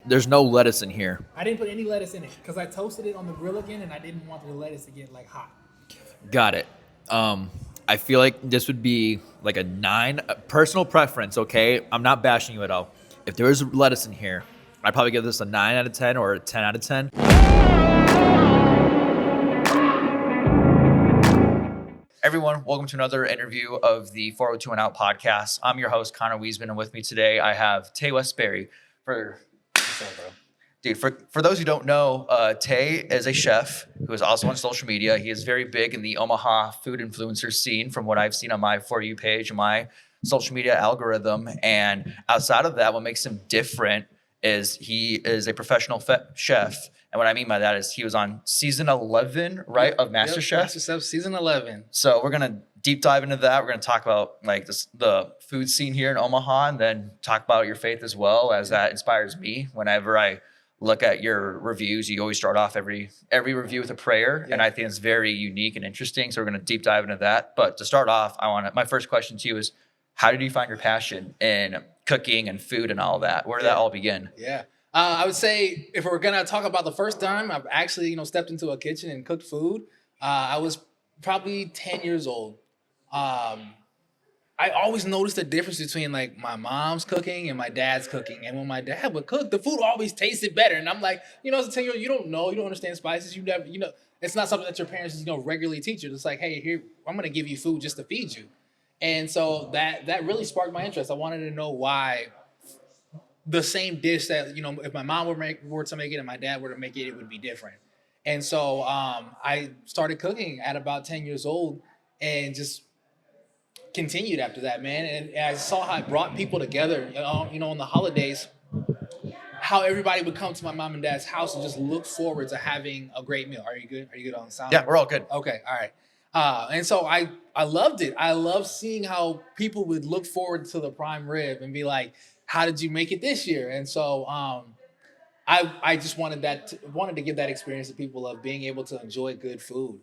There's no lettuce in here. I didn't put any lettuce in it because I toasted it on the grill again, and I didn't want the lettuce to get like hot. Got it. I feel like this would be like a 9, personal preference, okay? I'm not bashing you at all. If there was lettuce in here, I'd probably give this a 9 out of 10 or a 10 out of 10. Everyone, welcome to another interview of the 402 and Out podcast. I'm your host, Connor Wiesman, and with me today I have Tay Westberry. What's up, bro? Dude, for those who don't know, Tay is a chef who is also on social media. He is very big in the Omaha food influencer scene from what I've seen on my For You page and my social media algorithm. And outside of that, what makes him different is he is a professional chef. And what I mean by that is he was on season 11, right, of MasterChef? Yep, MasterChef season 11. So we're going to deep dive into that. We're going to talk about like the food scene here in Omaha and then talk about your faith as well, as that inspires me whenever I look at your reviews. You always start off every review with a prayer, and I think it's very unique and interesting. So we're going to deep dive into that. But to start off, my first question to you is, how did you find your passion in cooking and food and all that? Where did that all begin? Yeah. I would say if we're going to talk about the first time I've actually, stepped into a kitchen and cooked food, I was probably 10 years old. I always noticed the difference between like my mom's cooking and my dad's cooking. And when my dad would cook, the food always tasted better. And I'm like, as a 10-year-old, you don't understand spices. You never, it's not something that your parents, regularly teach you. It's like, hey, here, I'm going to give you food just to feed you. And so that really sparked my interest. I wanted to know why the same dish that, if my mom were to make it and my dad were to make it, it would be different. And so I started cooking at about 10 years old and just continued after that, man. And I saw how it brought people together, on the holidays, how everybody would come to my mom and dad's house and just look forward to having a great meal. Are you good? Are you good on sound? Yeah, we're all good. Okay. All right. And so I loved it. I loved seeing how people would look forward to the prime rib and be like, how did you make it this year? And so I just wanted to give that experience to people of being able to enjoy good food.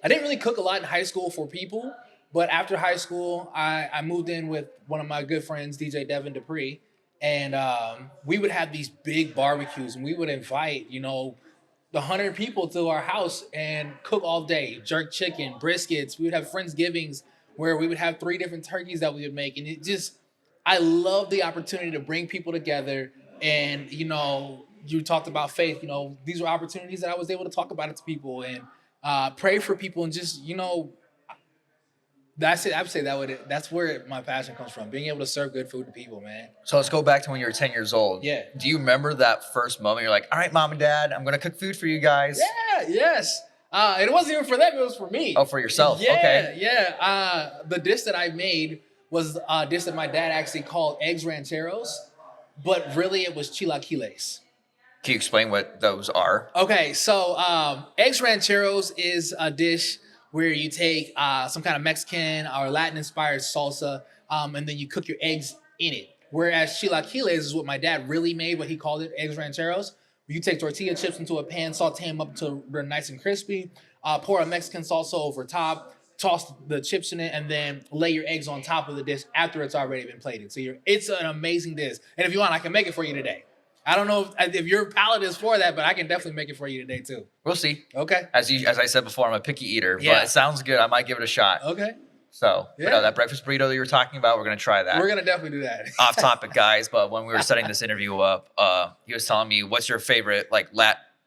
I didn't really cook a lot in high school for people, but after high school, I moved in with one of my good friends, DJ Devin Dupree, and we would have these big barbecues, and we would invite, 100 people to our house and cook all day, jerk chicken, briskets. We would have Friendsgivings where we would have 3 different turkeys that we would make, and I love the opportunity to bring people together, and, you talked about faith, these were opportunities that I was able to talk about it to people and pray for people and just, that's it. I would say that's where my passion comes from, being able to serve good food to people, man. So let's go back to when you were 10 years old. Yeah. Do you remember that first moment? You're like, all right, mom and dad, I'm going to cook food for you guys. Yeah, yes. It wasn't even for them, it was for me. Oh, for yourself. Yeah, okay. Yeah. The dish that I made was a dish that my dad actually called eggs rancheros, but really it was chilaquiles. Can you explain what those are? Okay, so eggs rancheros is a dish where you take some kind of Mexican or Latin-inspired salsa, and then you cook your eggs in it. Whereas chilaquiles is what my dad really made, what he called it, eggs rancheros. Where you take tortilla chips into a pan, saute them up until they're nice and crispy, pour a Mexican salsa over top, toss the chips in it, and then lay your eggs on top of the dish after it's already been plated. So it's an amazing dish. And if you want, I can make it for you today. I don't know if your palate is for that, but I can definitely make it for you today too. We'll see. Okay. As I said before, I'm a picky eater, but it sounds good. I might give it a shot. Okay. So, that breakfast burrito that you were talking about, we're going to try that. We're going to definitely do that. Off topic, guys, but when we were setting this interview up, he was telling me, what's your favorite like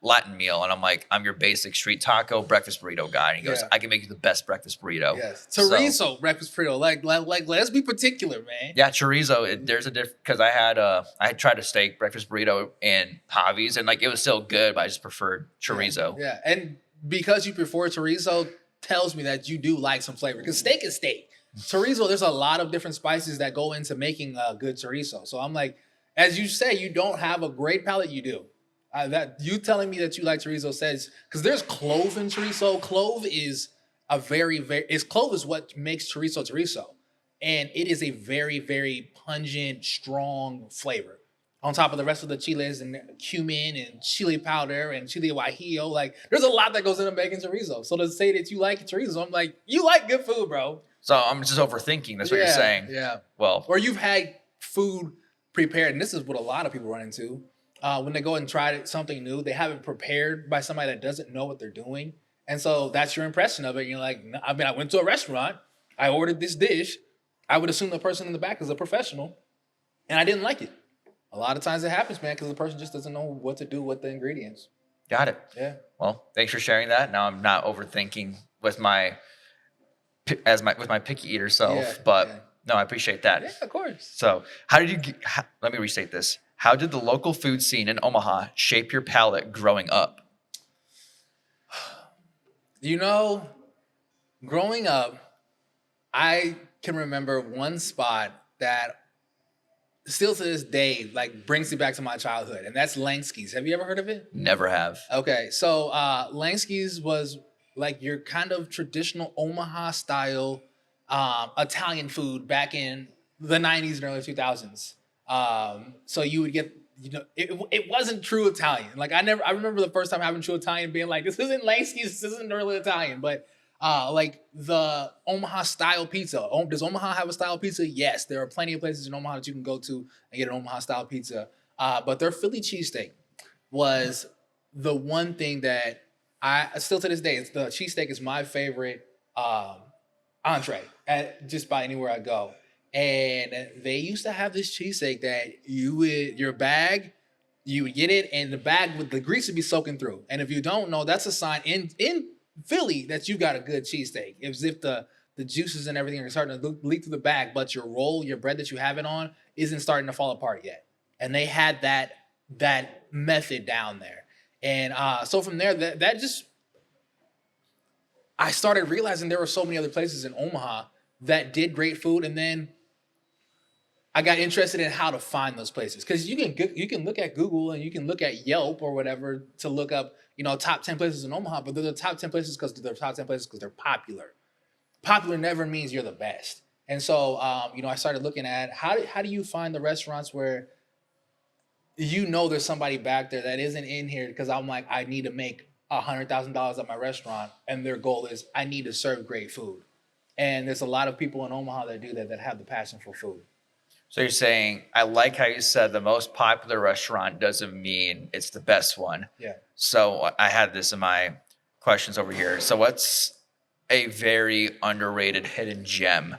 Latin meal? And I'm like, I'm your basic street taco breakfast burrito guy. And he goes, I can make you the best breakfast burrito. Yes. Chorizo breakfast burrito. Like let's be particular, man. Yeah, chorizo. There's a difference because I had tried a steak breakfast burrito in Javi's and like it was still good, but I just preferred chorizo. Yeah. And because you prefer chorizo tells me that you do like some flavor because steak is steak. Chorizo, there's a lot of different spices that go into making a good chorizo. So I'm like, as you say, you don't have a great palate. You do. That you telling me that you like chorizo says because there's clove in chorizo. Clove is clove is what makes chorizo, and it is a very, very pungent, strong flavor. On top of the rest of the chiles and cumin and chili powder and chile guajillo, like there's a lot that goes into making chorizo. So to say that you like chorizo, I'm like, you like good food, bro. So I'm just overthinking. That's what you're saying. Yeah. Well, or you've had food prepared, and this is what a lot of people run into. When they go and try something new, they haven't prepared by somebody that doesn't know what they're doing. And so that's your impression of it. You're like, I mean, I went to a restaurant, I ordered this dish. I would assume the person in the back is a professional, and I didn't like it. A lot of times it happens, man, because the person just doesn't know what to do with the ingredients. Got it. Yeah. Well, thanks for sharing that. Now I'm not overthinking with my picky eater self, Yeah, but yeah. no, I appreciate that. Yeah, of course. So, let me restate this. How did the local food scene in Omaha shape your palate growing up? You know, growing up, I can remember one spot that still to this day, like brings me back to my childhood, and that's Lansky's. Have you ever heard of it? Never have. Okay, so Lansky's was like your kind of traditional Omaha style Italian food back in the 90s and early 2000s. So you would get, it wasn't true Italian. Like I remember the first time having true Italian being like, this isn't Lansky's, this isn't really Italian, but like the Omaha style pizza. Does Omaha have a style pizza? Yes, there are plenty of places in Omaha that you can go to and get an Omaha style pizza. But their Philly cheesesteak was the one thing that I still to this day, the cheesesteak is my favorite entree at just about anywhere I go. And they used to have this cheesesteak that you would get it, and the bag with the grease would be soaking through. And if you don't know, that's a sign in Philly that you got a good cheesesteak. It's if the juices and everything are starting to leak through the bag, but your bread that you have it on isn't starting to fall apart yet. And they had that method down there. And so from there, that just, I started realizing there were so many other places in Omaha that did great food. And then I got interested in how to find those places, because you can look at Google and you can look at Yelp or whatever to look up, top 10 places in Omaha, but they're the top 10 places because they're top 10 places because they're popular. Popular never means you're the best. And so, I started looking at how do you find the restaurants where there's somebody back there that isn't in here, because I'm like, I need to make $100,000 at my restaurant, and their goal is I need to serve great food. And there's a lot of people in Omaha that do that have the passion for food. So you're saying, I like how you said the most popular restaurant doesn't mean it's the best one. Yeah. So I had this in my questions over here. So what's a very underrated hidden gem?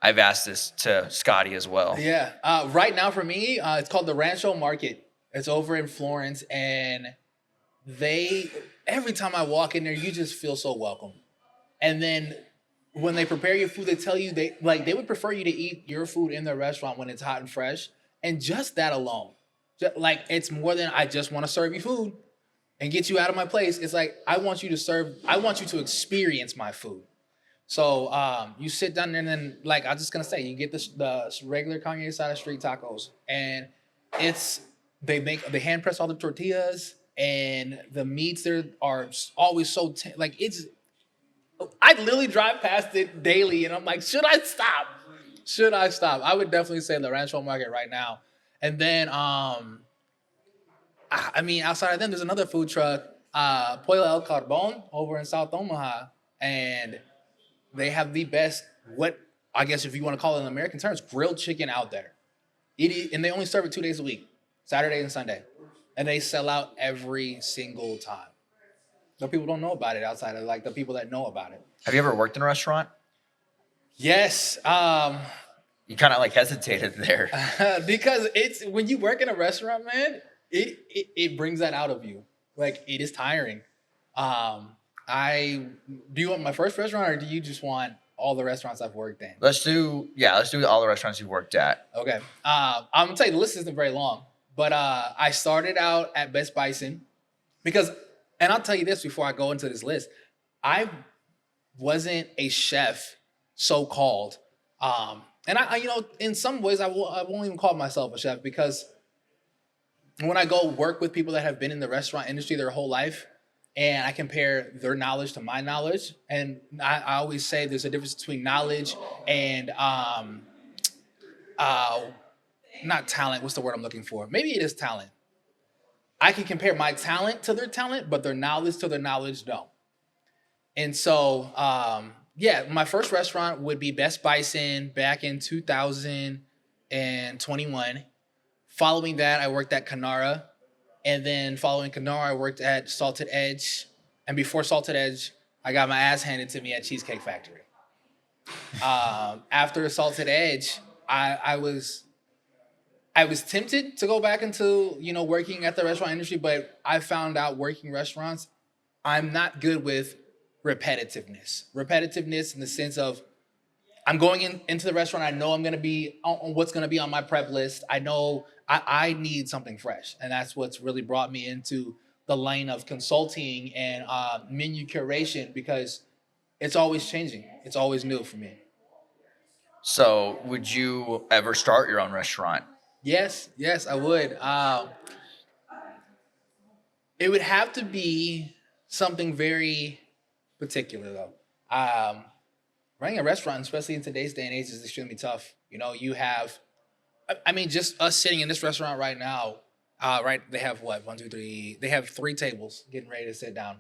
I've asked this to Scotty as well. Yeah. Right now for me, it's called the Rancho Market. It's over in Florence, and every time I walk in there, you just feel so welcome. And then when they prepare your food, they tell you they would prefer you to eat your food in their restaurant when it's hot and fresh. And just that alone, it's more than I just want to serve you food and get you out of my place. It's like, I want you to experience my food. So you sit down there, and then, like I was just gonna say, you get the regular carne asada street tacos, and they hand press all the tortillas, and the meats there are always so I literally drive past it daily, and I'm like, should I stop? I would definitely say the Rancho Market right now. And then, outside of them, there's another food truck, Pollo El Carbon, over in South Omaha, and they have the best, what I guess if you want to call it in American terms, grilled chicken out there. And they only serve it 2 days a week, Saturday and Sunday, and they sell out every single time. No, people don't know about it outside of the people that know about it. Have you ever worked in a restaurant? Yes. You kind of hesitated there. Because it's when you work in a restaurant, man, it brings that out of you. It is tiring. Do you want my first restaurant, or do you just want all the restaurants I've worked in? Let's do all the restaurants you've worked at. Okay. I'm gonna tell you, the list isn't very long, but I started out at Best Bison because. And I'll tell you this before I go into this list. I wasn't a chef, so-called. And I in some ways, I won't even call myself a chef, because when I go work with people that have been in the restaurant industry their whole life, and I compare their knowledge to my knowledge, and I always say there's a difference between knowledge and not talent. What's the word I'm looking for? Maybe it is talent. I can compare my talent to their talent, but their knowledge to their knowledge don't. And so, my first restaurant would be Best Bison back in 2021. Following that, I worked at Canara. And then following Canara, I worked at Salted Edge. And before Salted Edge, I got my ass handed to me at Cheesecake Factory. After Salted Edge, I was tempted to go back into, working at the restaurant industry, but I found out working restaurants, I'm not good with repetitiveness. Repetitiveness in the sense of I'm going into the restaurant. I know I'm going to be on what's going to be on my prep list. I know I need something fresh. And that's what's really brought me into the lane of consulting and menu curation, because it's always changing. It's always new for me. So, would you ever start your own restaurant? Yes, I would. It would have to be something very particular, though. Running a restaurant, especially in today's day and age, is extremely tough. You have, just us sitting in this restaurant right now, right? They have what? 1, 2, 3. They have 3 tables getting ready to sit down.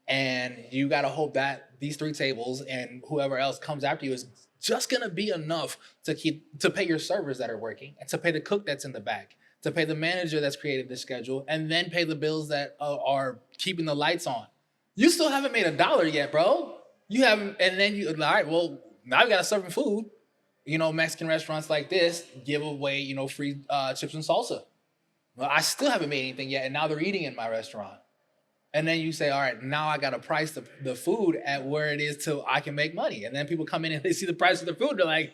And you got to hope that these 3 tables and whoever else comes after you is just going to be enough to pay your servers that are working, and to pay the cook that's in the back, to pay the manager that's created the schedule, and then pay the bills that are keeping the lights on. You still haven't made $1 yet, bro. You haven't, and then all right, well, now we got to serve food. Mexican restaurants like this give away, free chips and salsa. Well, I still haven't made anything yet, and now they're eating in my restaurant. And then you say, all right, now I got to price the food at where it is till I can make money. And then people come in and they see the price of the food. They're like,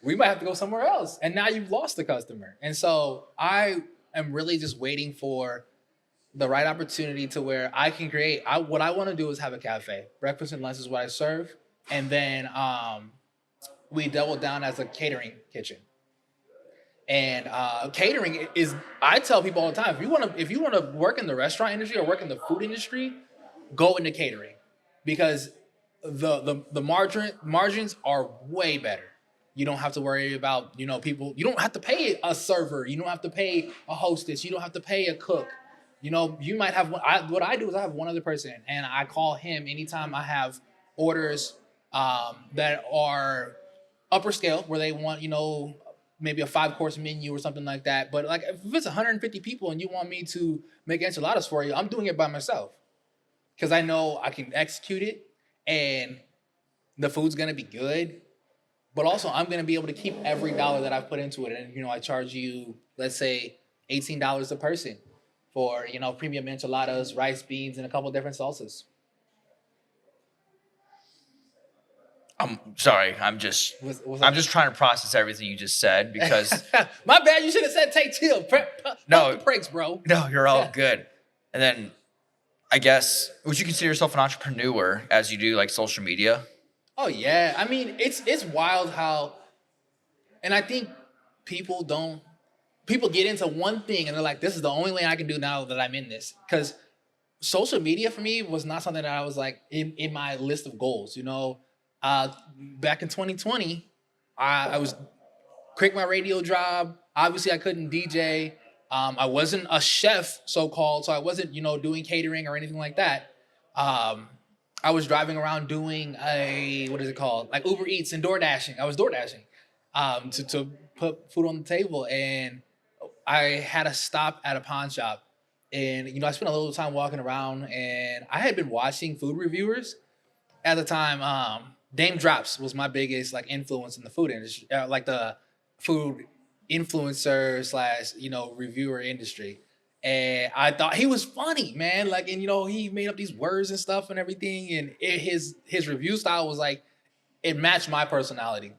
we might have to go somewhere else. And now you've lost the customer. And so I am really just waiting for the right opportunity to where I can create. What I want to do is have a cafe. Breakfast and lunch is what I serve. And then we double down as a catering kitchen. And catering is, I tell people all the time, if you want to work in the restaurant industry or work in the food industry, go into catering, because the margins are way better. You don't have to worry about, people. You don't have to pay a server. You don't have to pay a hostess. You don't have to pay a cook. You might have what I do is I have one other person, and I call him anytime I have orders that are upper scale, where they want, maybe a 5-course menu or something like that. But like if it's 150 people and you want me to make enchiladas for you, I'm doing it by myself, because I know I can execute it and the food's gonna be good. But also I'm gonna be able to keep every dollar that I've put into it. And I charge you, let's say, $18 a person for premium enchiladas, rice, beans, and a couple different salsas. I'm sorry. I'm just trying to process everything you just said, because my bad. You should have said take chill. No, the brakes, bro. No, you're all good. And then, I guess, would you consider yourself an entrepreneur as you do like social media? Oh yeah. It's wild how, and I think people get into one thing and they're like, this is the only thing I can do now that I'm in this. Because social media for me was not something that I was like in my list of goals. Back in 2020, I was quit my radio job. Obviously, I couldn't DJ. I wasn't a chef, so-called, so I wasn't, doing catering or anything like that. I was driving around doing what is it called? Like Uber Eats and door dashing. I was door dashing to put food on the table. And I had to stop at a pawn shop. And, I spent a little time walking around, and I had been watching food reviewers at the time. Dame Drops was my biggest influence in the food industry, like the food influencer / reviewer industry. And I thought he was funny, man. He made up these words and stuff and everything. And his review style was it matched my personality.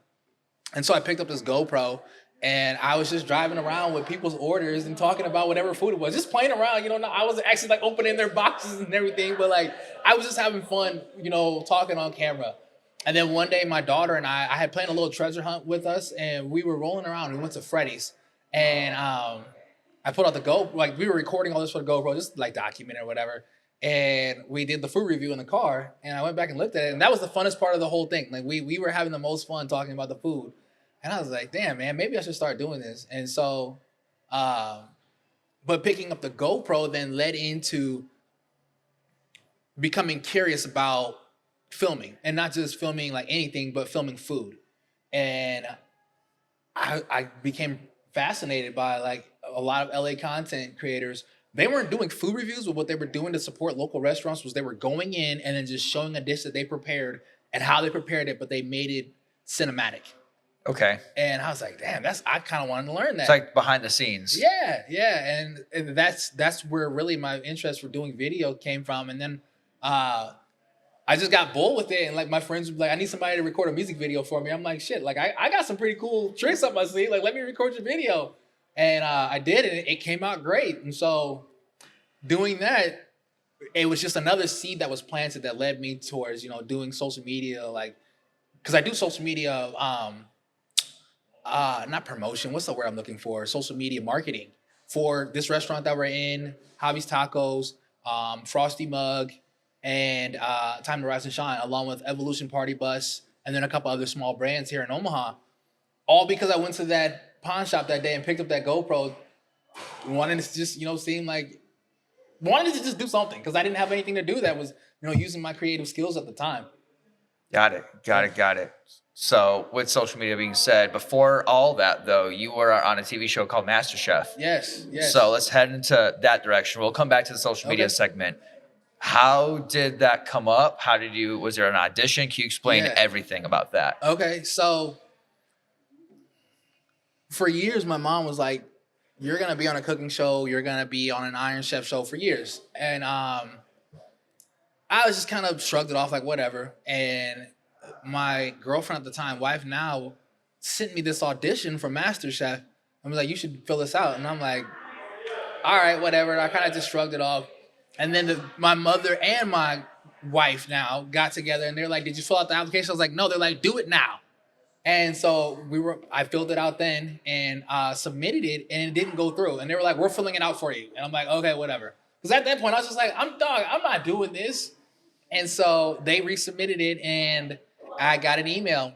And so I picked up this GoPro, and I was just driving around with people's orders and talking about whatever food it was, just playing around. I wasn't actually opening their boxes and everything, but I was just having fun, talking on camera. And then one day my daughter and I had planned a little treasure hunt with us, and we were rolling around. We went to Freddy's, and I put out the GoPro, we were recording all this for the GoPro, just document or whatever. And we did the food review in the car, and I went back and looked at it, and that was the funnest part of the whole thing. We were having the most fun talking about the food. And I was like, damn, man, maybe I should start doing this. And so, but picking up the GoPro then led into becoming curious about filming, and not just filming anything, but filming food. And I became fascinated by like a lot of LA content creators. They weren't doing food reviews, but what they were doing to support local restaurants was they were going in and then just showing a dish that they prepared and how they prepared it, but they made it cinematic. Okay. And I was like, damn, I kind of wanted to learn that. It's like behind the scenes. Yeah. And that's where really my interest for doing video came from. And then I just got bold with it. And like my friends would be like, I need somebody to record a music video for me. I'm like, shit, like I got some pretty cool tricks up my sleeve. Like, let me record your video. And I did, and it came out great. And so doing that, it was just another seed that was planted that led me towards, doing social media, like, because I do social media, not promotion. What's the word I'm looking for? Social media marketing for this restaurant that we're in, Javi's Tacos, Frosty Mug, and Time to Rise and Shine, along with Evolution Party Bus, and then a couple other small brands here in Omaha. All because I went to that pawn shop that day and picked up that GoPro, wanted to just, wanted to just do something because I didn't have anything to do that was, using my creative skills at the time. Got it. So with social media being said, before all that though, you were on a TV show called MasterChef. Yes. So let's head into that direction. We'll come back to the social media segment. How did that come up? Was there an audition? Can you explain everything about that? Okay. So for years, my mom was like, you're going to be on a cooking show. You're going to be on an Iron Chef show for years. And I was just kind of shrugged it off like, whatever. And my girlfriend at the time, wife now, sent me this audition for MasterChef. I was like, you should fill this out. And I'm like, all right, whatever. I kind of just shrugged it off. And then my mother and my wife now got together and they're like, did you fill out the application? I was like, no. They're like, do it now. And so I filled it out then and submitted it, and it didn't go through. And they were like, we're filling it out for you. And I'm like, okay, whatever. Because at that point, I was just like, I'm not doing this. And so they resubmitted it, and I got an email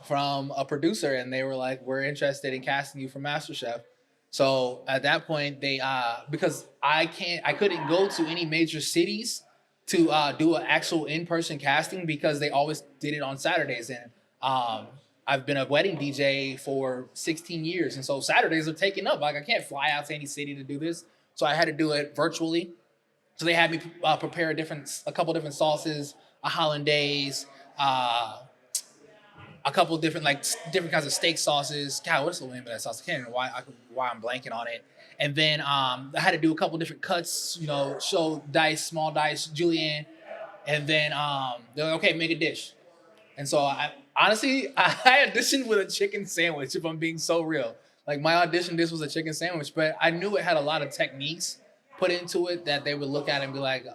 from a producer, and they were like, we're interested in casting you for MasterChef. So at that point, they because I couldn't go to any major cities to do an actual in-person casting because they always did it on Saturdays. And I've been a wedding DJ for 16 years. And so Saturdays are taken up. Like I can't fly out to any city to do this. So I had to do it virtually. So they had me prepare a couple different sauces, a hollandaise, a couple different kinds of steak sauces. God, what's the name of that sauce? I can't remember why I'm blanking on it. And then I had to do a couple different cuts, show dice, small dice, julienne. And then they're like, okay, make a dish. And so I auditioned with a chicken sandwich, if I'm being so real. Like my audition dish was a chicken sandwich, but I knew it had a lot of techniques put into it that they would look at and be like,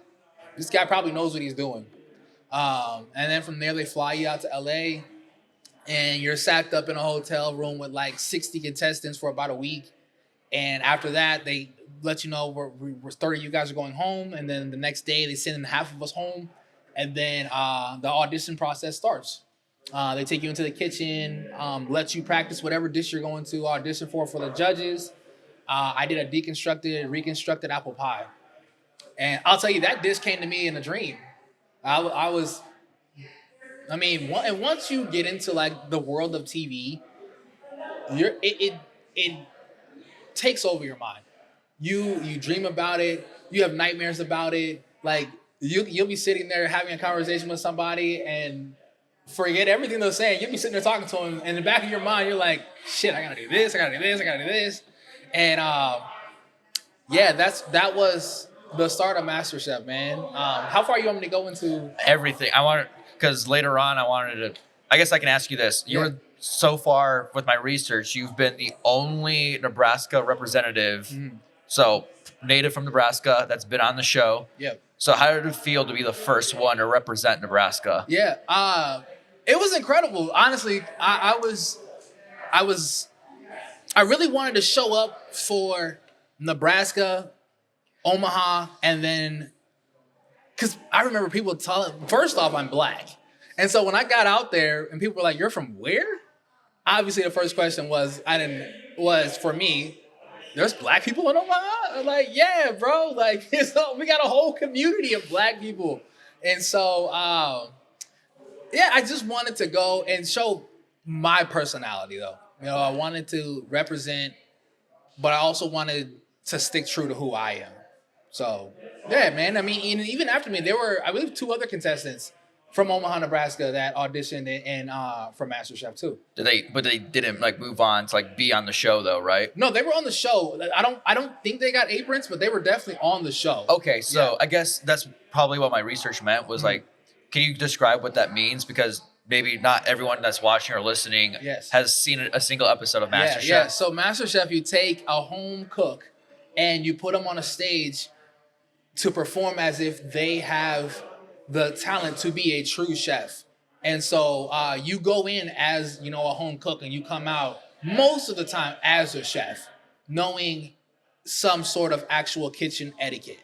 this guy probably knows what he's doing. And then from there, they fly you out to LA and you're sacked up in a hotel room with like 60 contestants for about a week. And after that, they let you know we're 30 of you guys are going home. And then the next day, they send half of us home. And then the audition process starts. They take you into the kitchen, let you practice whatever dish you're going to audition for the judges. I did a reconstructed apple pie. And I'll tell you, that dish came to me in a dream. And once you get into like the world of TV, it takes over your mind. You dream about it. You have nightmares about it. Like you'll be sitting there having a conversation with somebody and forget everything they're saying. You'll be sitting there talking to them, and in the back of your mind, you're like, "Shit, I gotta do this. I gotta do this. I gotta do this." And that was the start of MasterChef, man. How far you want me to go into everything? Because later on, I wanted to. I guess I can ask you this. You're so far with my research, you've been the only Nebraska representative, so native from Nebraska, that's been on the show. Yep. So how did it feel to be the first one to represent Nebraska? Yeah, it was incredible. Honestly, I really wanted to show up for Nebraska, Omaha, and then because I remember people telling. First off, I'm black, and so when I got out there and people were like, "You're from where?" Obviously, the first question was for me. There's black people in Omaha? I'm like, yeah, bro. Like, we got a whole community of black people. And so, I just wanted to go and show my personality, though. I wanted to represent, but I also wanted to stick true to who I am. So, yeah, man. I mean, and even after me, there were, I believe, two other contestants from Omaha, Nebraska that auditioned and for MasterChef too. But they didn't like move on to like be on the show though, right? No, they were on the show. I don't think they got aprons, but they were definitely on the show. Okay, so I guess that's probably what my research meant was like, can you describe what that means? Because maybe not everyone that's watching or listening has seen a single episode of MasterChef. Yeah. So MasterChef, you take a home cook and you put them on a stage to perform as if they have the talent to be a true chef. And so you go in as, a home cook and you come out most of the time as a chef, knowing some sort of actual kitchen etiquette.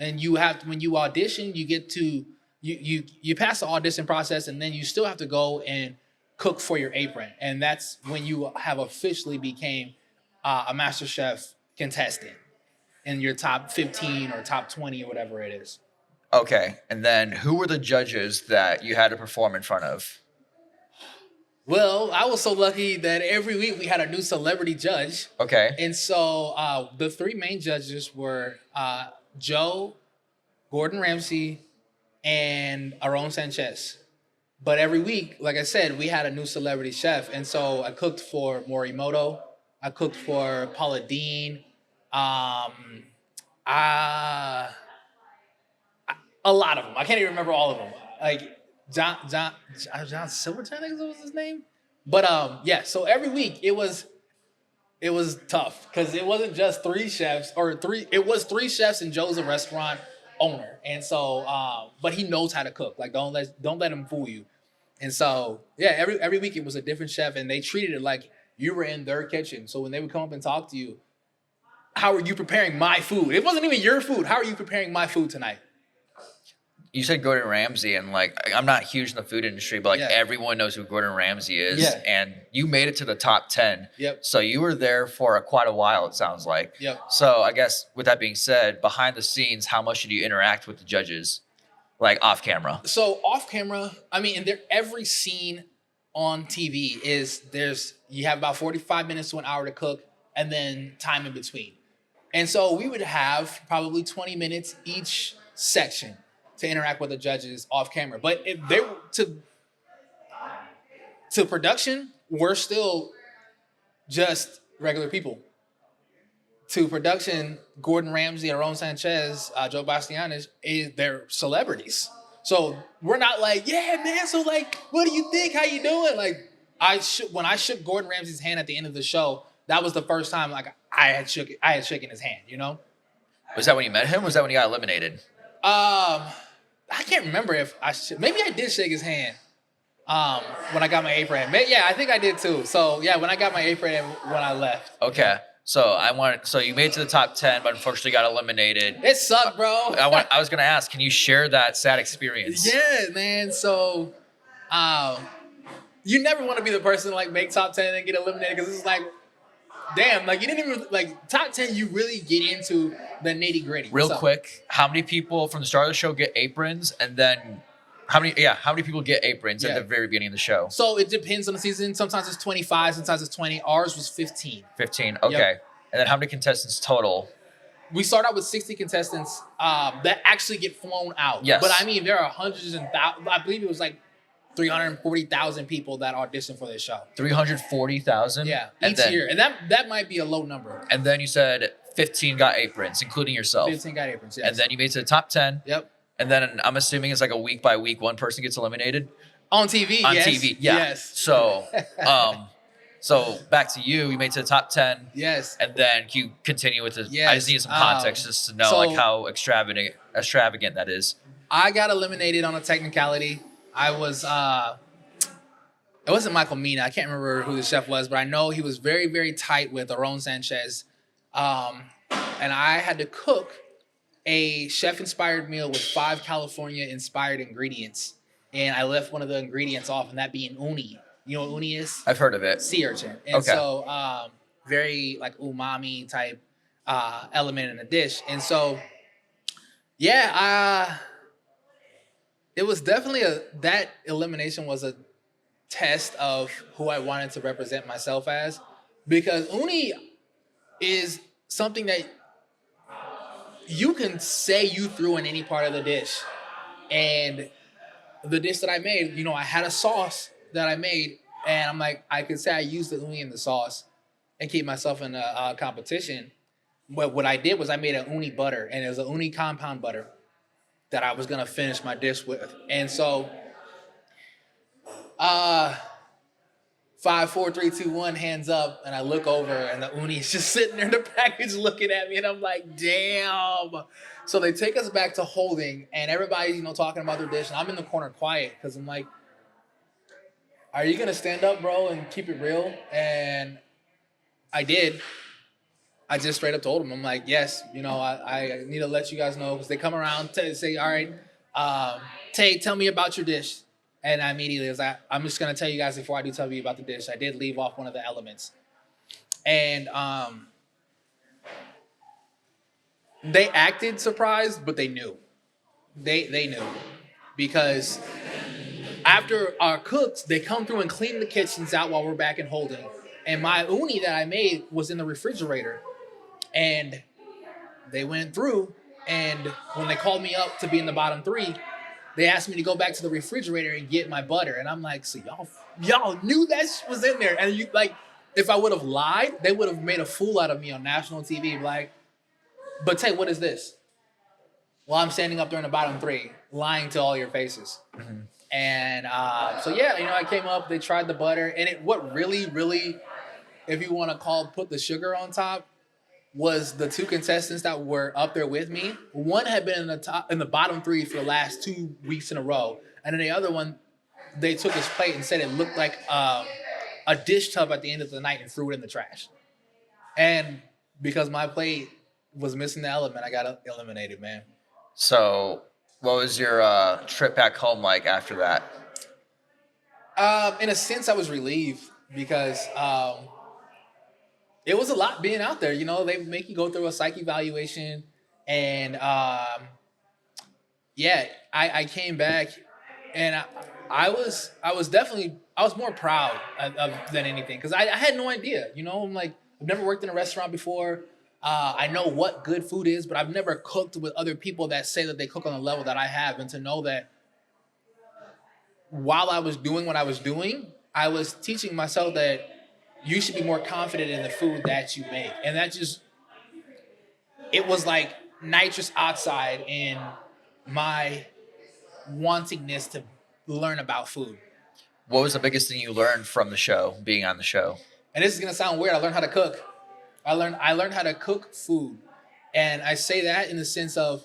And you have when you audition, you get to you pass the audition process, and then you still have to go and cook for your apron. And that's when you have officially became a MasterChef contestant in your top 15 or top 20 or whatever it is. Okay. And then who were the judges that you had to perform in front of? Well, I was so lucky that every week we had a new celebrity judge. Okay. And so the three main judges were Joe, Gordon Ramsay, and Aaron Sanchez. But every week, like I said, we had a new celebrity chef. And so I cooked for Morimoto. I cooked for Paula Deen. A lot of them. I can't even remember all of them. Like John Silverton, I think was his name. But yeah, so every week it was tough because it wasn't just it was three chefs and Joe's a restaurant owner. And so but he knows how to cook. Like don't let him fool you. And so yeah, every week it was a different chef, and they treated it like you were in their kitchen. So when they would come up and talk to you, how are you preparing my food? It wasn't even your food. How are you preparing my food tonight? You said Gordon Ramsay, and like I'm not huge in the food industry, but like everyone knows who Gordon Ramsay is. Yeah. And you made it to the top 10. Yep. So you were there for quite a while, it sounds like. Yep. So I guess with that being said, behind the scenes, how much did you interact with the judges, like off camera? So off camera, I mean, every scene on TV you have about 45 minutes to an hour to cook, and then time in between. And so we would have probably 20 minutes each section to interact with the judges off camera. But if they were to production, we're still just regular people. To production, Gordon Ramsay, Aaron Sanchez, Joe Bastianich, they're celebrities. So we're not like, yeah, man, so like, what do you think? How you doing? Like, when I shook Gordon Ramsay's hand at the end of the show, that was the first time like I had shaken his hand, Was that when you met him? Was that when he got eliminated? I can't remember if maybe I did shake his hand when I got my apron. Yeah, I think I did too. So yeah, when I got my apron when I left. Okay. So you made it to the top 10, but unfortunately got eliminated. It sucked, bro. I was gonna ask, can you share that sad experience? Yeah, man. So you never want to be the person to like make top 10 and get eliminated, because it's like, damn, like you didn't even like top 10. You really get into the nitty gritty. Real quick, how many people from the start of the show get aprons, and then how many people get aprons at the very beginning of the show? So it depends on the season. Sometimes it's 25, sometimes it's 20. Ours was 15. 15. Okay. Yep. And then how many contestants total? We start out with 60 contestants that actually get flown out. Yes. But I mean, there are hundreds and thousands. I believe it was like 340,000 people that auditioned for this show. 340,000? Yeah, each year. And that might be a low number. And then you said 15 got aprons, including yourself. 15 got aprons, yes. And then you made it to the top 10. Yep. And then I'm assuming it's like a week by week, one person gets eliminated? On TV, On yes. TV, yeah. Yes. So back to you. You made it to the top 10. Yes. And then you continue with the. Yes. I just need some context just to know like how extravagant that is. I got eliminated on a technicality. I was it wasn't Michael Mina. I can't remember who the chef was, but I know he was very, very tight with Aaron Sanchez. And I had to cook a chef-inspired meal with 5 California-inspired ingredients. And I left one of the ingredients off, and that being uni. You know what uni is? I've heard of it. Sea urchin. And so very like umami type element in a dish. And so, yeah, it was definitely that elimination was test of who I wanted to represent myself as, because uni is something that you can say you threw in any part of the dish. And the dish that I made, I had a sauce that I made, and I'm like, I could say I used the uni in the sauce and keep myself in a competition. But what I did was I made a uni butter, and it was a uni compound butter that I was gonna finish my dish with. And so, uh, 5, 4, 3, 2, 1, hands up, and I look over, and the uni is just sitting there in the package looking at me, and I'm like, damn. So they take us back to holding, and everybody's talking about their dish, and I'm in the corner quiet because I'm like, are you gonna stand up, bro, and keep it real? And I did. I just straight up told them, I'm like, yes, I need to let you guys know, because they come around to say, all right, Tay, tell me about your dish. And I immediately was like, I'm just going to tell you guys before I do tell you about the dish, I did leave off one of the elements. And they acted surprised, but they knew. They knew. Because after our cooks, they come through and clean the kitchens out while we're back and holding. And my uni that I made was in the refrigerator. And they went through, and when they called me up to be in the bottom 3, they asked me to go back to the refrigerator and get my butter. And I'm like, so y'all knew that was in there. And if I would have lied, they would have made a fool out of me on national TV. Like, but Tay, what is this? Well, I'm standing up there in the bottom 3, lying to all your faces. Mm-hmm. And so yeah, I came up, they tried the butter, and what really, really, if you want to put the sugar on top, was the 2 contestants that were up there with me. One had been in the bottom 3 for the last 2 weeks in a row, and then the other one, they took his plate and said it looked like a dish tub at the end of the night and threw it in the trash. And because my plate was missing the element, I got eliminated, man. So, what was your trip back home like after that? In a sense, I was relieved because it was a lot being out there. They make you go through a psych evaluation, and I came back, and I was more proud than anything, because I had no idea. I'm like, I've never worked in a restaurant before. I know what good food is, but I've never cooked with other people that say that they cook on the level that I have, and to know that while I was doing what I was doing, I was teaching myself that you should be more confident in the food that you make. And it was like nitrous oxide in my wantingness to learn about food. What was the biggest thing you learned from the show, being on the show? And this is going to sound weird. I learned how to cook. I learned how to cook food. And I say that in the sense of,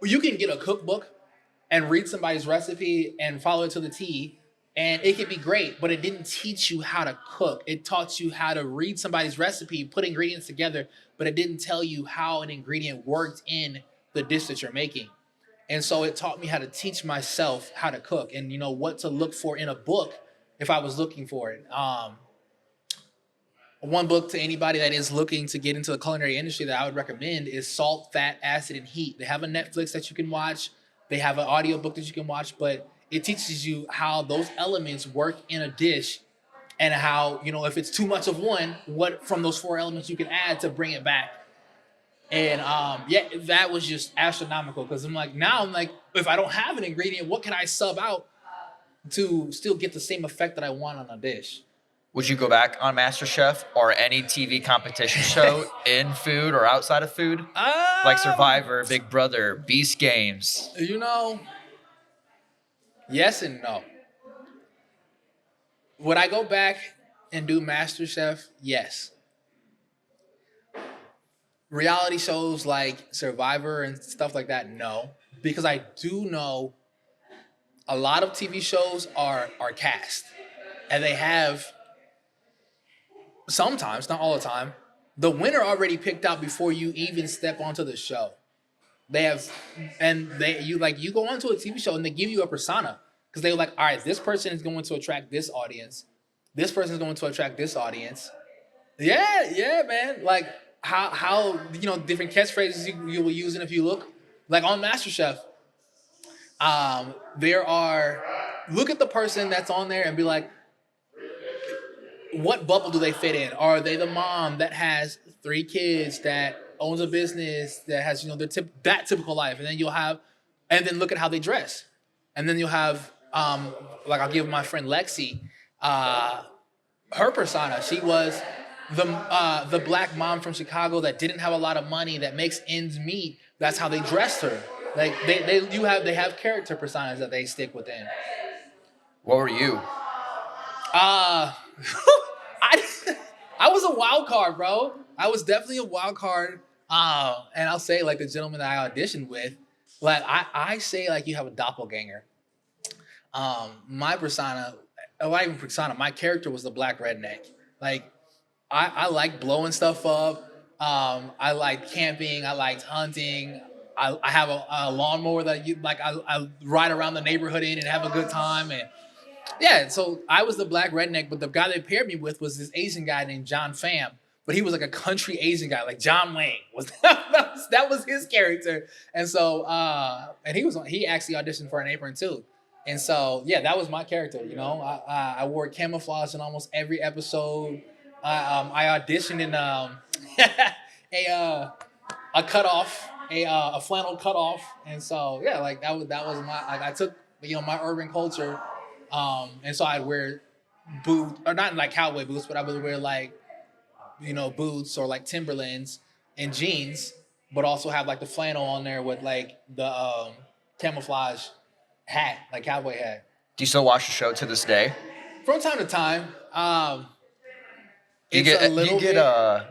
you can get a cookbook and read somebody's recipe and follow it to the T, and it could be great, but it didn't teach you how to cook. It taught you how to read somebody's recipe, put ingredients together, but it didn't tell you how an ingredient worked in the dish that you're making. And so it taught me how to teach myself how to cook, and what to look for in a book if I was looking for it. One book to anybody that is looking to get into the culinary industry that I would recommend is Salt, Fat, Acid, and Heat. They have a Netflix that you can watch. They have an audio book that you can watch, but it teaches you how those elements work in a dish, and how, if it's too much of one, what from those 4 elements you can add to bring it back. And that was just astronomical, because I'm like, if I don't have an ingredient, what can I sub out to still get the same effect that I want on a dish? Would you go back on MasterChef or any TV competition show in food or outside of food? Like Survivor, Big Brother, Beast Games? Yes and no. Would I go back and do MasterChef? Yes. Reality shows like Survivor and stuff like that, no. Because I do know a lot of TV shows are cast. And they have, sometimes, not all the time, the winner already picked out before you even step onto the show. They have, and you go onto a TV show and they give you a persona, because they're like, all right, this person is going to attract this audience. This person is going to attract this audience. Yeah, man. Like how different catchphrases you will use, and if you look like on MasterChef, there are look at the person that's on there and be like, what bubble do they fit in? Are they the mom that has 3 kids, that owns a business, that has, that typical life? And then and then look at how they dress. And then you'll have, like I'll give my friend Lexi, her persona. She was the black mom from Chicago that didn't have a lot of money, that makes ends meet. That's how they dressed her. Like they have character personas that they stick within. What were you? Uh I I was a wild card, bro. I was definitely a wild card. And I'll say, like, the gentleman that I auditioned with, like I say, like, you have a doppelganger. My persona, not even persona, my character was the black redneck. Like, I like blowing stuff up. I like camping. I liked hunting. I have a lawnmower that I ride around the neighborhood in and have a good time. And yeah, so I was the black redneck, but the guy they paired me with was this Asian guy named John Pham. But he was like a country Asian guy, like John Wayne was. That was his character. And so, and he actually auditioned for An Apron too. And so, yeah, that was my character. I wore camouflage in almost every episode. I auditioned in a cutoff, a flannel cutoff, and so yeah, like that was my, like, I took my urban culture, and so I'd wear boots, or not like cowboy boots, but I would wear like boots or like Timberlands and jeans, but also have like the flannel on there with like the camouflage hat, like cowboy hat. Do you still watch the show to this day? From time to time. Do you It's get a little bit.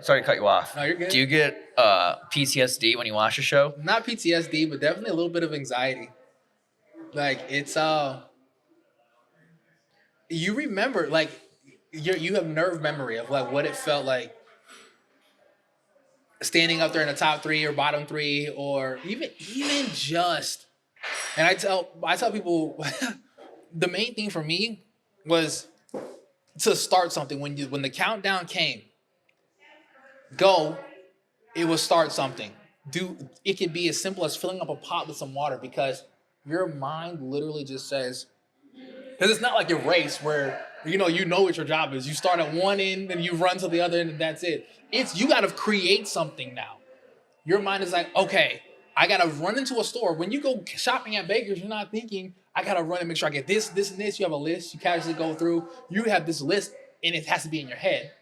sorry to cut you off. No, you're good. Do you get PTSD when you watch the show? Not PTSD, but definitely a little bit of anxiety. Like, it's you remember, like, you have nerve memory of like what it felt like standing up there in the top 3 or bottom 3, or even just. And I tell people the main thing for me was to start something. When the countdown came, it will start something. It could be as simple as filling up a pot with some water, because your mind literally just says, because it's not like your race where you know what your job is. You start at one end and you run to the other end and that's it. It's, you got to create something now. Your mind is like, okay, I got to run into a store. When you go shopping at Baker's, you're not thinking, I got to run and make sure I get this, this, and this. You have a list. You casually go through. You have this list, and it has to be in your head.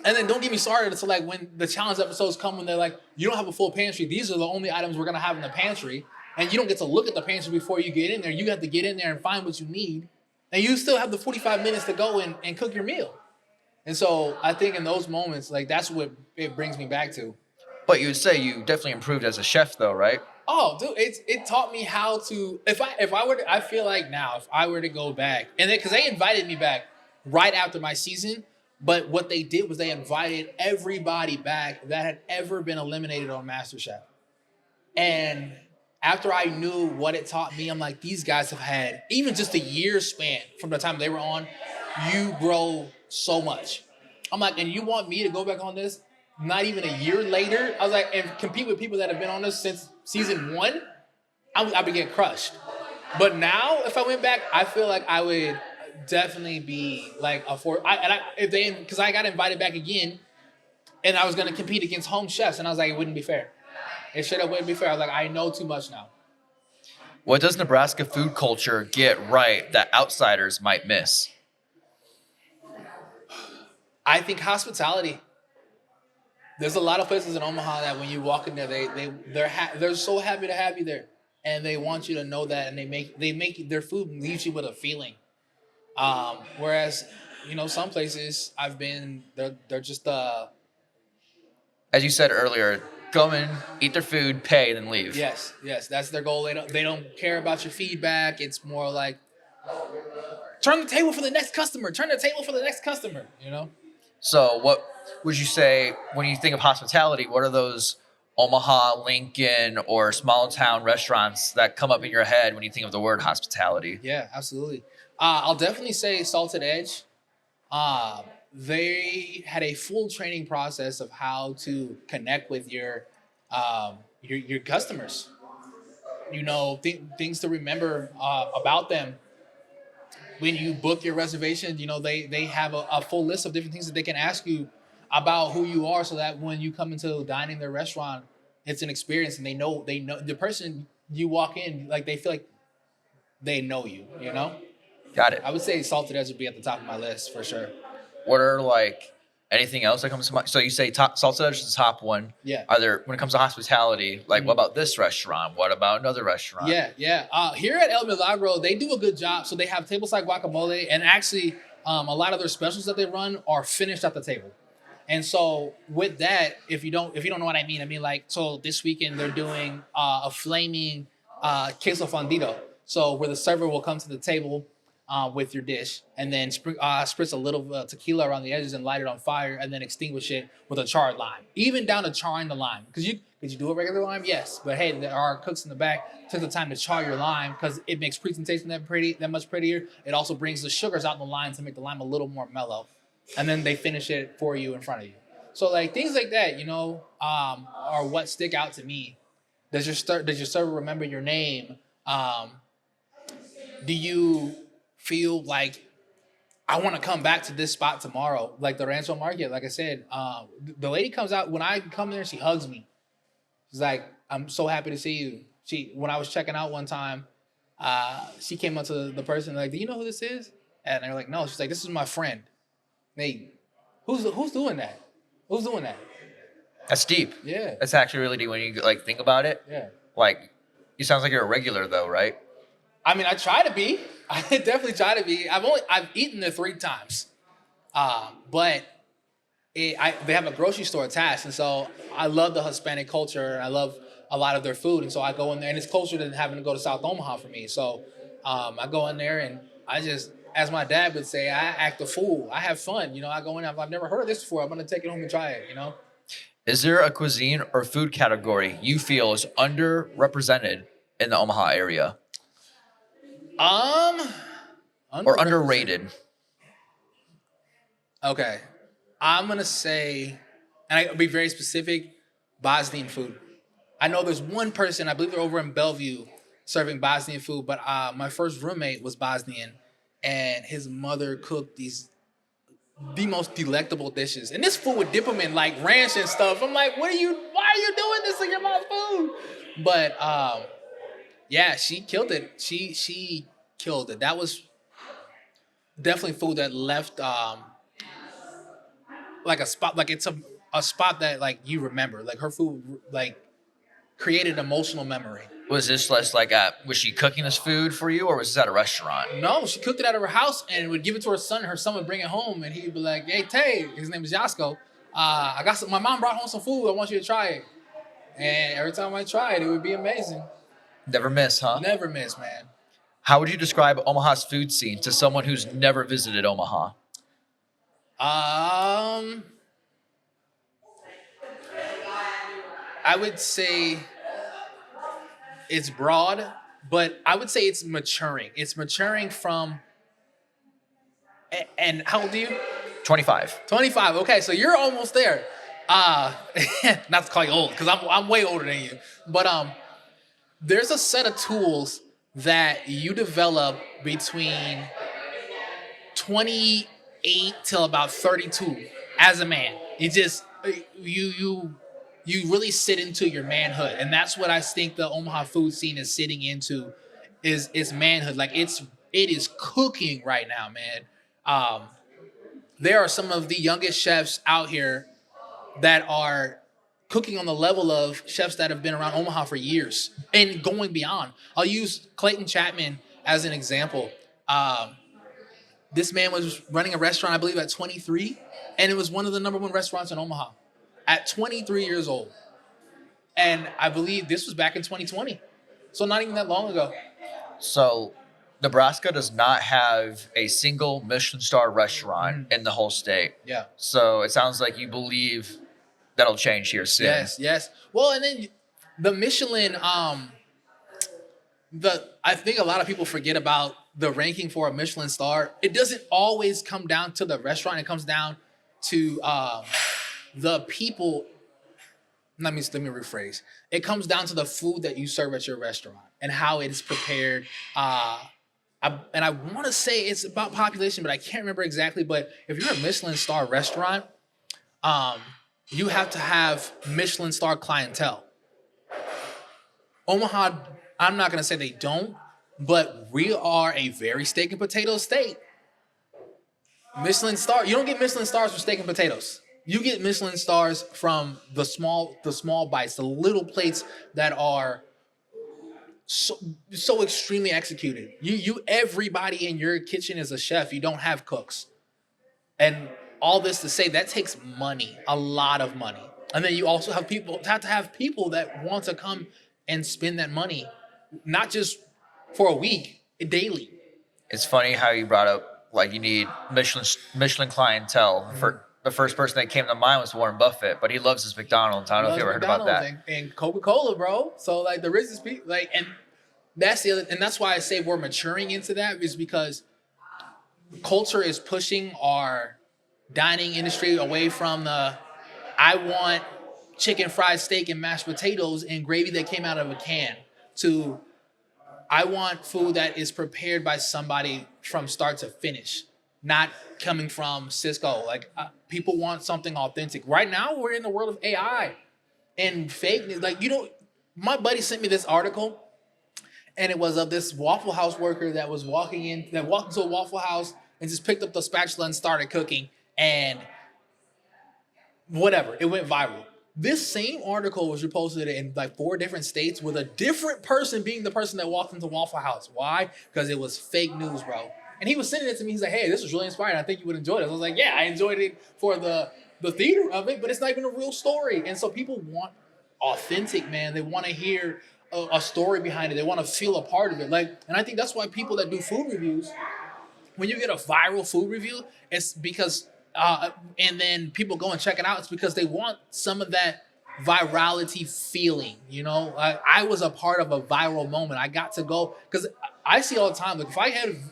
And then don't get me started until like when the challenge episodes come, when they're like, you don't have a full pantry. These are the only items we're going to have in the pantry. And you don't get to look at the pantry before you get in there. You have to get in there and find what you need. And you still have the 45 minutes to go and cook your meal. And so I think in those moments, like, that's what it brings me back to. But you would say you definitely improved as a chef, though, right? Oh, dude, it taught me how to. I feel like now, if I were to go back, and because they invited me back right after my season, but what they did was they invited everybody back that had ever been eliminated on MasterChef. And after I knew what it taught me, I'm like, these guys have had even just a year span from the time they were on. You grow so much. I'm like, and you want me to go back on this? Not even a year later? I was like, and compete with people that have been on this since season 1? I'd be getting crushed. But now, if I went back, I feel like I would definitely be like because I got invited back again, and I was going to compete against home chefs, and I was like, it wouldn't be fair. It straight up wouldn't be fair. I was like, I know too much now. What does Nebraska food culture get right that outsiders might miss? I think hospitality. There's a lot of places in Omaha that when you walk in there, they're so happy to have you there, and they want you to know that, and they make their food leaves you with a feeling. Whereas, some places I've been, they're just as you said earlier, come in, eat their food, pay, then leave. Yes, that's their goal. They don't care about your feedback. It's more like, turn the table for the next customer. Turn the table for the next customer. So what would you say when you think of hospitality? What are those Omaha, Lincoln, or small town restaurants that come up in your head when you think of the word hospitality? Yeah, absolutely. I'll definitely say Salted Edge. They had a full training process of how to connect with your customers. Things to remember about them. when you book your reservation, they have a full list of different things that they can ask you about who you are, so that when you come into dining in their restaurant, it's an experience, and they know the person you walk in, like they feel like they know you. Got it. I would say salted eggs would be at the top of my list for sure. What are like anything else that comes to mind? So you say top salsa is the top one. Yeah. Are there, when it comes to hospitality, like what about this restaurant? What about another restaurant? Yeah. Here at El Milagro, they do a good job. So they have tableside guacamole, and actually, a lot of their specials that they run are finished at the table. And so with that, if you don't know what I mean like, so this weekend they're doing a flaming queso fundido. So where the server will come to the table with your dish, and then spritz a little tequila around the edges and light it on fire, and then extinguish it with a charred lime, even down to charring the lime. Because did you do a regular lime? Yes, but hey, there are cooks in the back took the time to char your lime, because it makes presentation that much prettier. It also brings the sugars out in the lime to make the lime a little more mellow, and then they finish it for you in front of you. So like things like that, are what stick out to me. Does your server remember your name? Do you feel like I want to come back to this spot tomorrow? Like the Rancho Market, like I said, the lady comes out when I come there. She hugs me. She's like, "I'm so happy to see you." When I was checking out one time, she came up to the person like, "Do you know who this is?" And they're like, "No." She's like, "This is my friend." Hey, who's doing that? Who's doing that? That's deep. Yeah. That's actually really deep when you like think about it. Yeah. Like, you sounds like you're a regular though, right? I mean, I try to be. I definitely try to be. I've eaten there 3 times, but they have a grocery store attached, and so I love the Hispanic culture, and I love a lot of their food, and so I go in there, and it's closer than having to go to South Omaha for me. So I go in there, and I just, as my dad would say, I act a fool. I have fun. I go in. I've never heard of this before. I'm gonna take it home and try it. Is there a cuisine or food category you feel is underrepresented in the Omaha area or underrated? Okay. I'm going to say, and I'll be very specific, Bosnian food. I know there's one person, I believe they're over in Bellevue, serving Bosnian food, but my first roommate was Bosnian, and his mother cooked the most delectable dishes. And this food would dip them in like ranch and stuff. I'm like, why are you doing this to your mom's food? But yeah, she killed it. She killed it. That was definitely food that left like a spot, like it's a spot that like you remember. Like her food like created emotional memory. Was this less like was she cooking this food for you, or was this at a restaurant? No, she cooked it out of her house and would give it to her son. Her son would bring it home, and he'd be like, "Hey, Tay," his name is Yasko. I got some. My mom brought home some food. I want you to try it. And every time I try it, it would be amazing. Never miss, huh? Never miss, man. How would you describe Omaha's food scene to someone who's never visited Omaha? I would say it's broad, but I would say it's maturing. It's maturing from. And how old are you? 25. 25. Okay, so you're almost there. Not to call you old, because I'm way older than you. But there's a set of tools that you develop between 28 till about 32 as a man. It just you really sit into your manhood, and that's what I think the Omaha food scene is sitting into is manhood. Like it is cooking right now, man. There are some of the youngest chefs out here that are cooking on the level of chefs that have been around Omaha for years and going beyond. I'll use Clayton Chapman as an example. This man was running a restaurant, I believe, at 23, and it was one of the #1 restaurants in Omaha at 23 years old. And I believe this was back in 2020, so not even that long ago. So Nebraska does not have a single Michelin star restaurant in the whole state. Yeah. So it sounds like you believe that'll change here soon. Yes. Well, and then the Michelin, I think a lot of people forget about the ranking for a Michelin star. It doesn't always come down to the restaurant. It comes down to the people. Let me rephrase. It comes down to the food that you serve at your restaurant and how it is prepared I want to say it's about population, but I can't remember exactly. But if you're a Michelin star restaurant, um, you have to have Michelin star clientele. Omaha, I'm not gonna say they don't, but we are a very steak and potato state. Michelin star, you don't get Michelin stars for steak and potatoes. You get Michelin stars from the small bites, the little plates that are so so extremely executed. Everybody in your kitchen is a chef. You don't have cooks. And all this to say that takes money, a lot of money. And then you also have to have people that want to come and spend that money, not just for a week, daily. It's funny how you brought up like you need Michelin clientele. For the first person that came to mind was Warren Buffett, but he loves his McDonald's. I don't know if you ever heard about that. And Coca-Cola, bro. So like the richest people, like, and that's the other, and that's why I say we're maturing into that, is because culture is pushing our dining industry away from the I want chicken fried steak and mashed potatoes and gravy that came out of a can to I want food that is prepared by somebody from start to finish, not coming from Cisco. Like people want something authentic. Right now, we're in the world of AI and fake news. Like, my buddy sent me this article, and it was of this Waffle House worker that walked into a Waffle House and just picked up the spatula and started cooking, and whatever, it went viral. This same article was reposted in like 4 different states with a different person being the person that walked into Waffle House. Why? Because it was fake news, bro. And he was sending it to me. He's like, "Hey, this was really inspiring. I think you would enjoy it." I was like, "Yeah, I enjoyed it for the theater of it, but it's not even a real story." And so people want authentic, man. They want to hear a story behind it. They want to feel a part of it. Like, and I think that's why people that do food reviews, when you get a viral food review, it's because and then people go and check it out. It's because they want some of that virality feeling. I was a part of a viral moment. I got to go because I see all the time. Like if I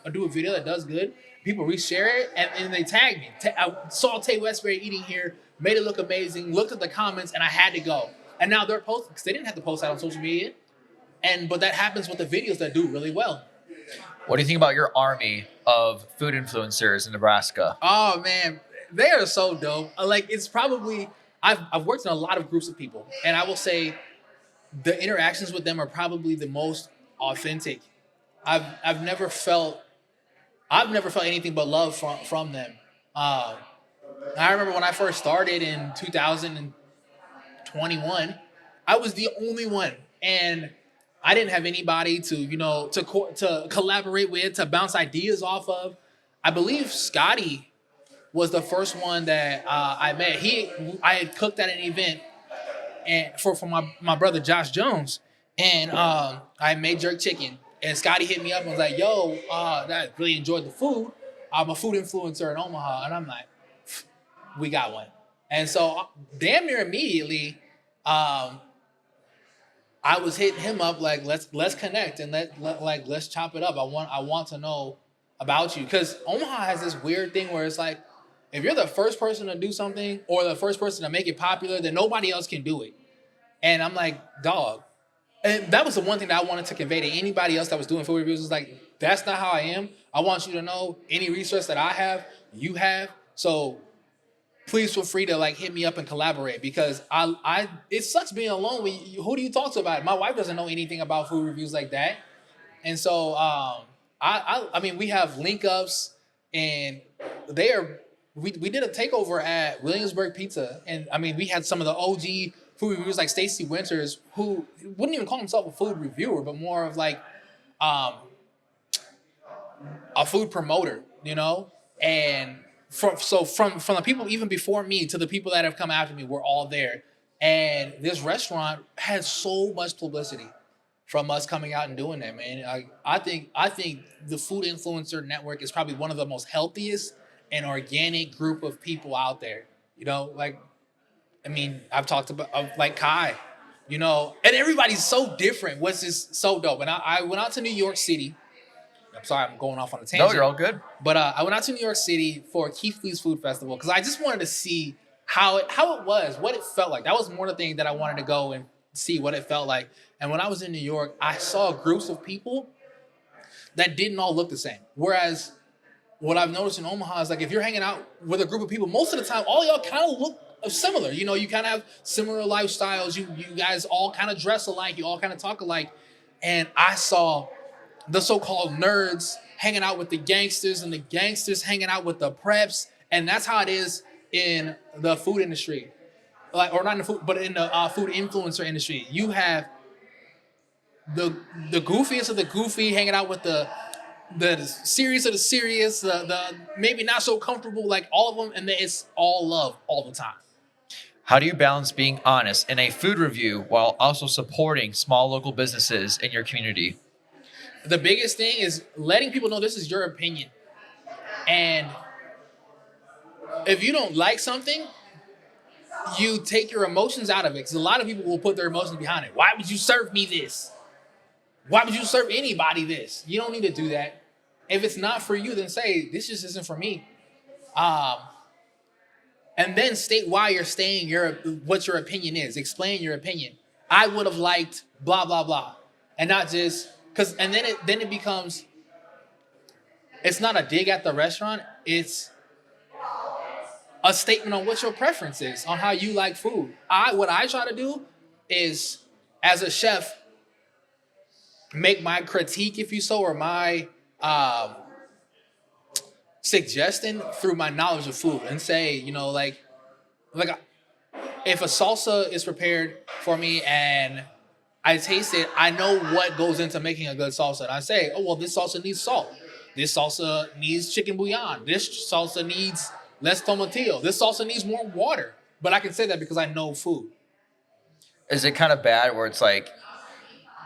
do a video that does good, people reshare it and they tag me. I saw Tay Westberry eating here, made it look amazing. Looked at the comments and I had to go. And now they're posting because they didn't have to post that on social media. But that happens with the videos that do really well. What do you think about your army of food influencers in Nebraska? Oh man, they are so dope. Like it's probably I've worked in a lot of groups of people, and I will say the interactions with them are probably the most authentic. I've never felt anything but love from them. I remember when I first started in 2021, I was the only one, and I didn't have anybody to collaborate with, to bounce ideas off of. I believe Scotty was the first one that I met. I had cooked at an event and for my brother Josh Jones, and I made jerk chicken. And Scotty hit me up and was like, "Yo, I really enjoyed the food. I'm a food influencer in Omaha," and I'm like, "We got one." And so, damn near immediately, I was hitting him up like, let's connect and let's chop it up. I want to know about you, because Omaha has this weird thing where it's like, if you're the first person to do something or the first person to make it popular, then nobody else can do it. And I'm like, dog. And that was the one thing that I wanted to convey to anybody else that was doing food reviews. Was like, that's not how I am. I want you to know any resource that I have, you have. So please feel free to hit me up and collaborate, because it sucks being alone. Who do you talk to about it? My wife doesn't know anything about food reviews like that. And so I mean, we have link ups, and we did a takeover at Williamsburg Pizza, and I mean, we had some of the OG food reviewers like Stacy Winters, who wouldn't even call himself a food reviewer, but more of like a food promoter, and from the people even before me to the people that have come after me, we're all there. And this restaurant had so much publicity from us coming out and doing that, man. I think the Food Influencer Network is probably one of the most healthiest and organic group of people out there. I mean, I've talked about like Kai, and everybody's so different, which is so dope. And I went out to New York City. I'm sorry, I'm going off on a tangent. No, you're all good. But I went out to New York City for Keith Lee's Food Festival because I just wanted to see how it was, what it felt like. That was more the thing that I wanted to go and see what it felt like. And when I was in New York, I saw groups of people that didn't all look the same. Whereas what I've noticed in Omaha is like if you're hanging out with a group of people, most of the time, all y'all kind of look similar. You know, you kind of have similar lifestyles. You guys all kind of dress alike. You all kind of talk alike. And I saw the so-called nerds hanging out with the gangsters and the gangsters hanging out with the preps. And that's how it is in the food industry. Like, or not in the food, but in the food influencer industry. You have the goofiest of the goofy hanging out with the serious of the serious, the maybe not so comfortable, like all of them, and then it's all love all the time. How do you balance being honest in a food review while also supporting small local businesses in your community? The biggest thing is letting people know this is your opinion. And if you don't like something, you take your emotions out of it. Because a lot of people will put their emotions behind it. Why would you serve me this? Why would you serve anybody this? You don't need to do that. If it's not for you, then say, this just isn't for me. And then state why you're staying, what your opinion is. Explain your opinion. I would have liked blah, blah, blah. And not just, and then it becomes, it's not a dig at the restaurant. It's a statement on what your preference is, on how you like food. What I try to do is, as a chef, make my critique, if you so, or my suggestion through my knowledge of food, and say, you know, like if a salsa is prepared for me and I taste it, I know what goes into making a good salsa. And I say, oh, well, this salsa needs salt. This salsa needs chicken bouillon. This salsa needs less tomatillo. This salsa needs more water. But I can say that because I know food. Is it kind of bad where it's like,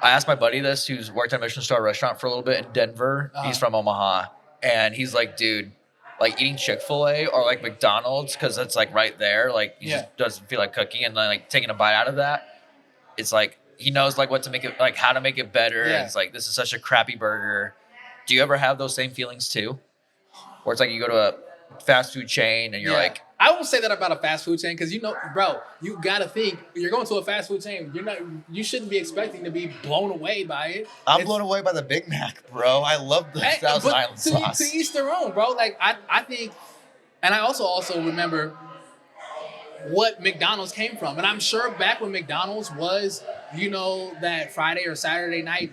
I asked my buddy this, who's worked at a Michelin star restaurant for a little bit in Denver. He's from Omaha. And he's like, dude, like eating Chick-fil-A or like McDonald's, because it's like right there. Like he just doesn't feel like cooking, and then like taking a bite out of that. It's like, he knows like what to make it, like how to make it better. Yeah. And it's like, this is such a crappy burger. Do you ever have those same feelings too? Where it's like you go to a fast food chain and you're like, I won't say that about a fast food chain, because, you know, bro, you gotta think, you're going to a fast food chain, you shouldn't be expecting to be blown away by it. I'm blown away by the Big Mac, bro. I love the Thousand Island sauce. To each their own, bro. Like I think, and I also remember what McDonald's came from. And I'm sure back when McDonald's was, you know, that Friday or Saturday night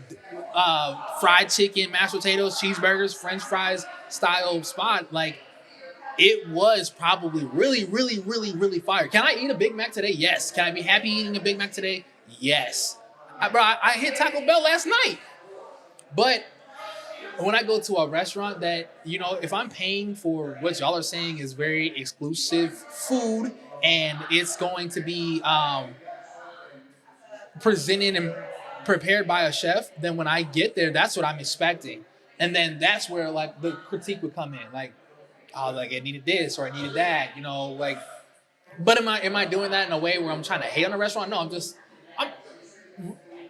fried chicken, mashed potatoes, cheeseburgers, French fries style spot, like, it was probably really, really, really, really fire. Can I eat a Big Mac today? Yes. Can I be happy eating a Big Mac today? Yes. I hit Taco Bell last night. But when I go to a restaurant that, you know, if I'm paying for what y'all are saying is very exclusive food, and it's going to be presented and prepared by a chef, then when I get there, that's what I'm expecting. And then that's where, like, the critique would come in. Like, oh, like, it needed this or I needed that, you know, like, but am I doing that in a way where I'm trying to hate on a restaurant? No,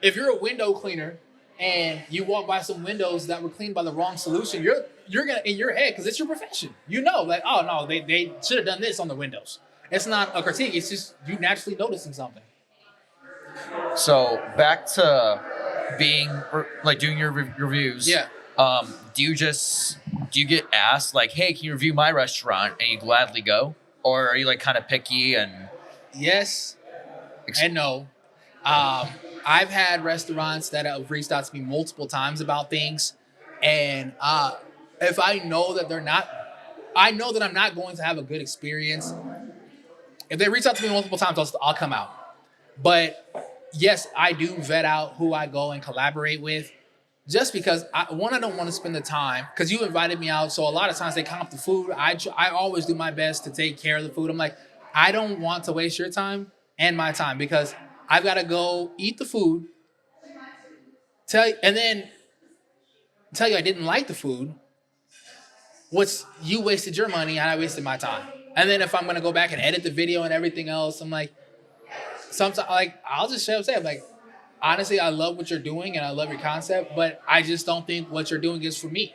if you're a window cleaner and you walk by some windows that were cleaned by the wrong solution, you're gonna, in your head, because it's your profession, you know, like, oh no, they should have done this on the windows. It's not a critique, it's just you naturally noticing something. So back to being, like, doing your reviews. Yeah. Do you get asked like, hey, can you review my restaurant, and you gladly go? Or are you like kind of picky and? Yes and no. I've had restaurants that have reached out to me multiple times about things. And if I know that I'm not going to have a good experience. If they reach out to me multiple times, I'll come out. But yes, I do vet out who I go and collaborate with. Just because, I don't want to spend the time, because you invited me out, so a lot of times they comp the food. I always do my best to take care of the food. I'm like, I don't want to waste your time and my time, because I've got to go eat the food, and then tell you I didn't like the food. You wasted your money and I wasted my time. And then if I'm going to go back and edit the video and everything else, I'm like, sometimes, like, I'll just say, I'm like, honestly, I love what you're doing and I love your concept, but I just don't think what you're doing is for me.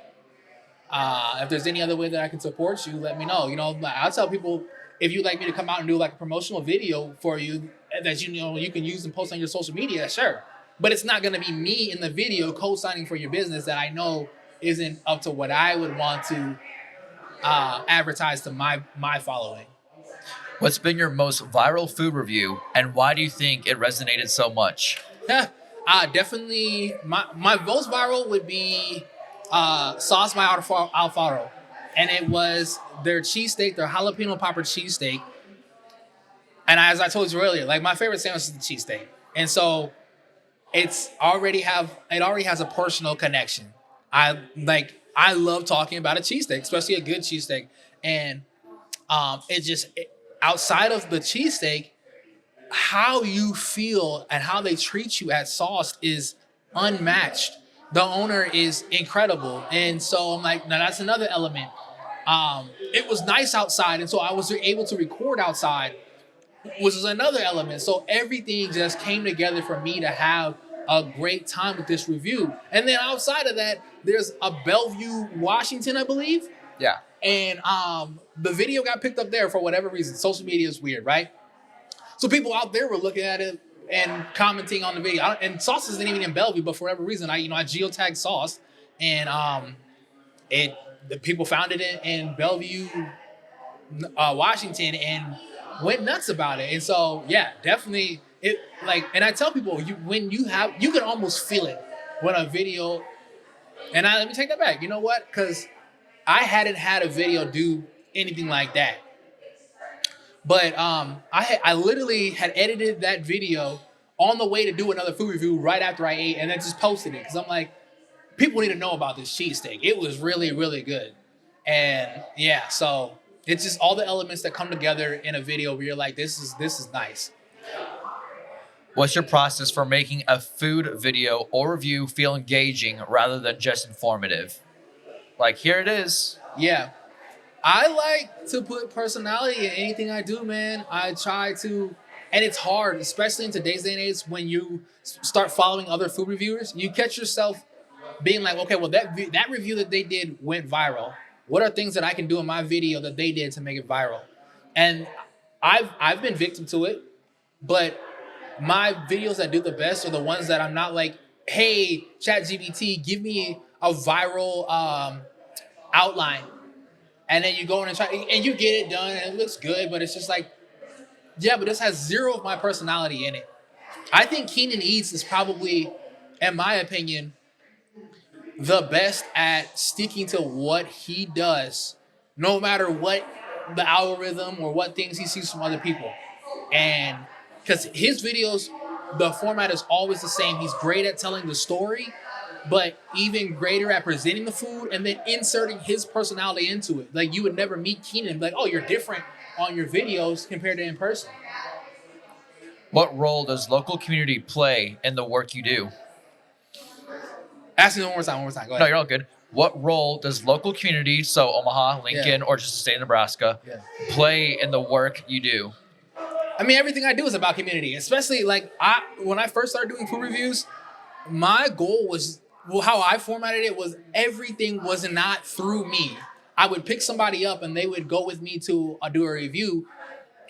If there's any other way that I can support you, let me know. You know, I'll tell people, if you'd like me to come out and do like a promotional video for you that you know you can use and post on your social media, sure. But it's not going to be me in the video co-signing for your business that I know isn't up to what I would want to advertise to my following. What's been your most viral food review, and why do you think it resonated so much? Definitely, my most viral would be Sauce by Alfaro. And it was their cheesesteak, their jalapeno popper cheesesteak. And as I told you earlier, like my favorite sandwich is the cheesesteak. And so it already has a personal connection. I love talking about a cheesesteak, especially a good cheesesteak. And outside of the cheesesteak, how you feel and how they treat you at Sauce is unmatched. The owner is incredible. And so I'm like, now that's another element. It was nice outside, and so I was able to record outside, which is another element. So everything just came together for me to have a great time with this review. And then outside of that, there's a Bellevue, Washington, I believe. Yeah. And the video got picked up there for whatever reason. Social media is weird, right? So people out there were looking at it and commenting on the video. And Sauce isn't even in Bellevue, but for whatever reason, I geotagged Sauce, and the people found it in Bellevue, Washington, and went nuts about it. And so, yeah, definitely and I tell people, you can almost feel it when a video, and let me take that back. You know what? Because I hadn't had a video do anything like that. But I literally had edited that video on the way to do another food review right after I ate, and then just posted it because I'm like, people need to know about this cheesesteak. It was really, really good. And yeah, so it's just all the elements that come together in a video where you're like, this is nice. What's your process for making a food video or review feel engaging rather than just informative? Like, here it is. Yeah. I like to put personality in anything I do, man. I try to, and it's hard, especially in today's day and age when you start following other food reviewers. You catch yourself being like, okay, well, that review that they did went viral. What are things that I can do in my video that they did to make it viral? And I've been victim to it, but my videos that do the best are the ones that I'm not like, hey, ChatGPT, give me a viral outline. And then you go in and try, and you get it done, and it looks good, but it's just like, yeah, but this has zero of my personality in it. I think Keenan Eats is probably, in my opinion, the best at sticking to what he does, no matter what the algorithm or what things he sees from other people. And because his videos, the format is always the same. He's great at telling the story, but even greater at presenting the food and then inserting his personality into it. Like, you would never meet Keenan and be like, oh, you're different on your videos compared to in person. What role does local community play in the work you do? Ask me one more time. Go ahead. No, you're all good. What role does local community, so Omaha, Lincoln, or just the state of Nebraska, play in the work you do? I mean, everything I do is about community, especially when I first started doing food reviews, my goal was, how I formatted it was everything was not through me. I would pick somebody up and they would go with me to do a review,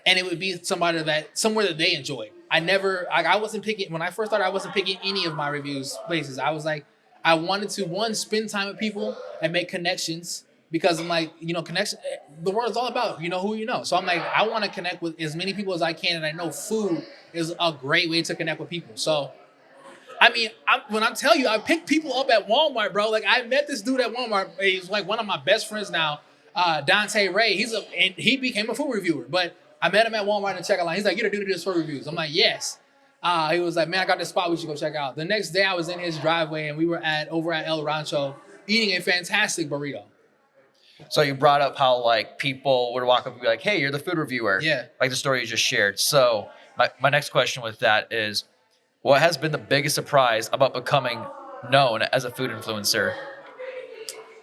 and it would be somewhere that they enjoyed. I wasn't picking, when I first started, I wasn't picking any of my reviews places. I was like, I wanted to, spend time with people and make connections, because I'm like, connection, the world is all about, who you know. So I'm like, I want to connect with as many people as I can, and I know food is a great way to connect with people. So, I mean, when I tell you, I pick people up at Walmart, bro. Like, I met this dude at Walmart. He's like one of my best friends now, Dante Ray. And he became a food reviewer, but I met him at Walmart in the checkout line. He's like, you're the dude who does food reviews. I'm like, yes. He was like, man, I got this spot we should go check out. The next day I was in his driveway and we were over at El Rancho eating a fantastic burrito. So you brought up how people would walk up and be like, hey, you're the food reviewer. Yeah. Like the story you just shared. So my next question with that is, what has been the biggest surprise about becoming known as a food influencer?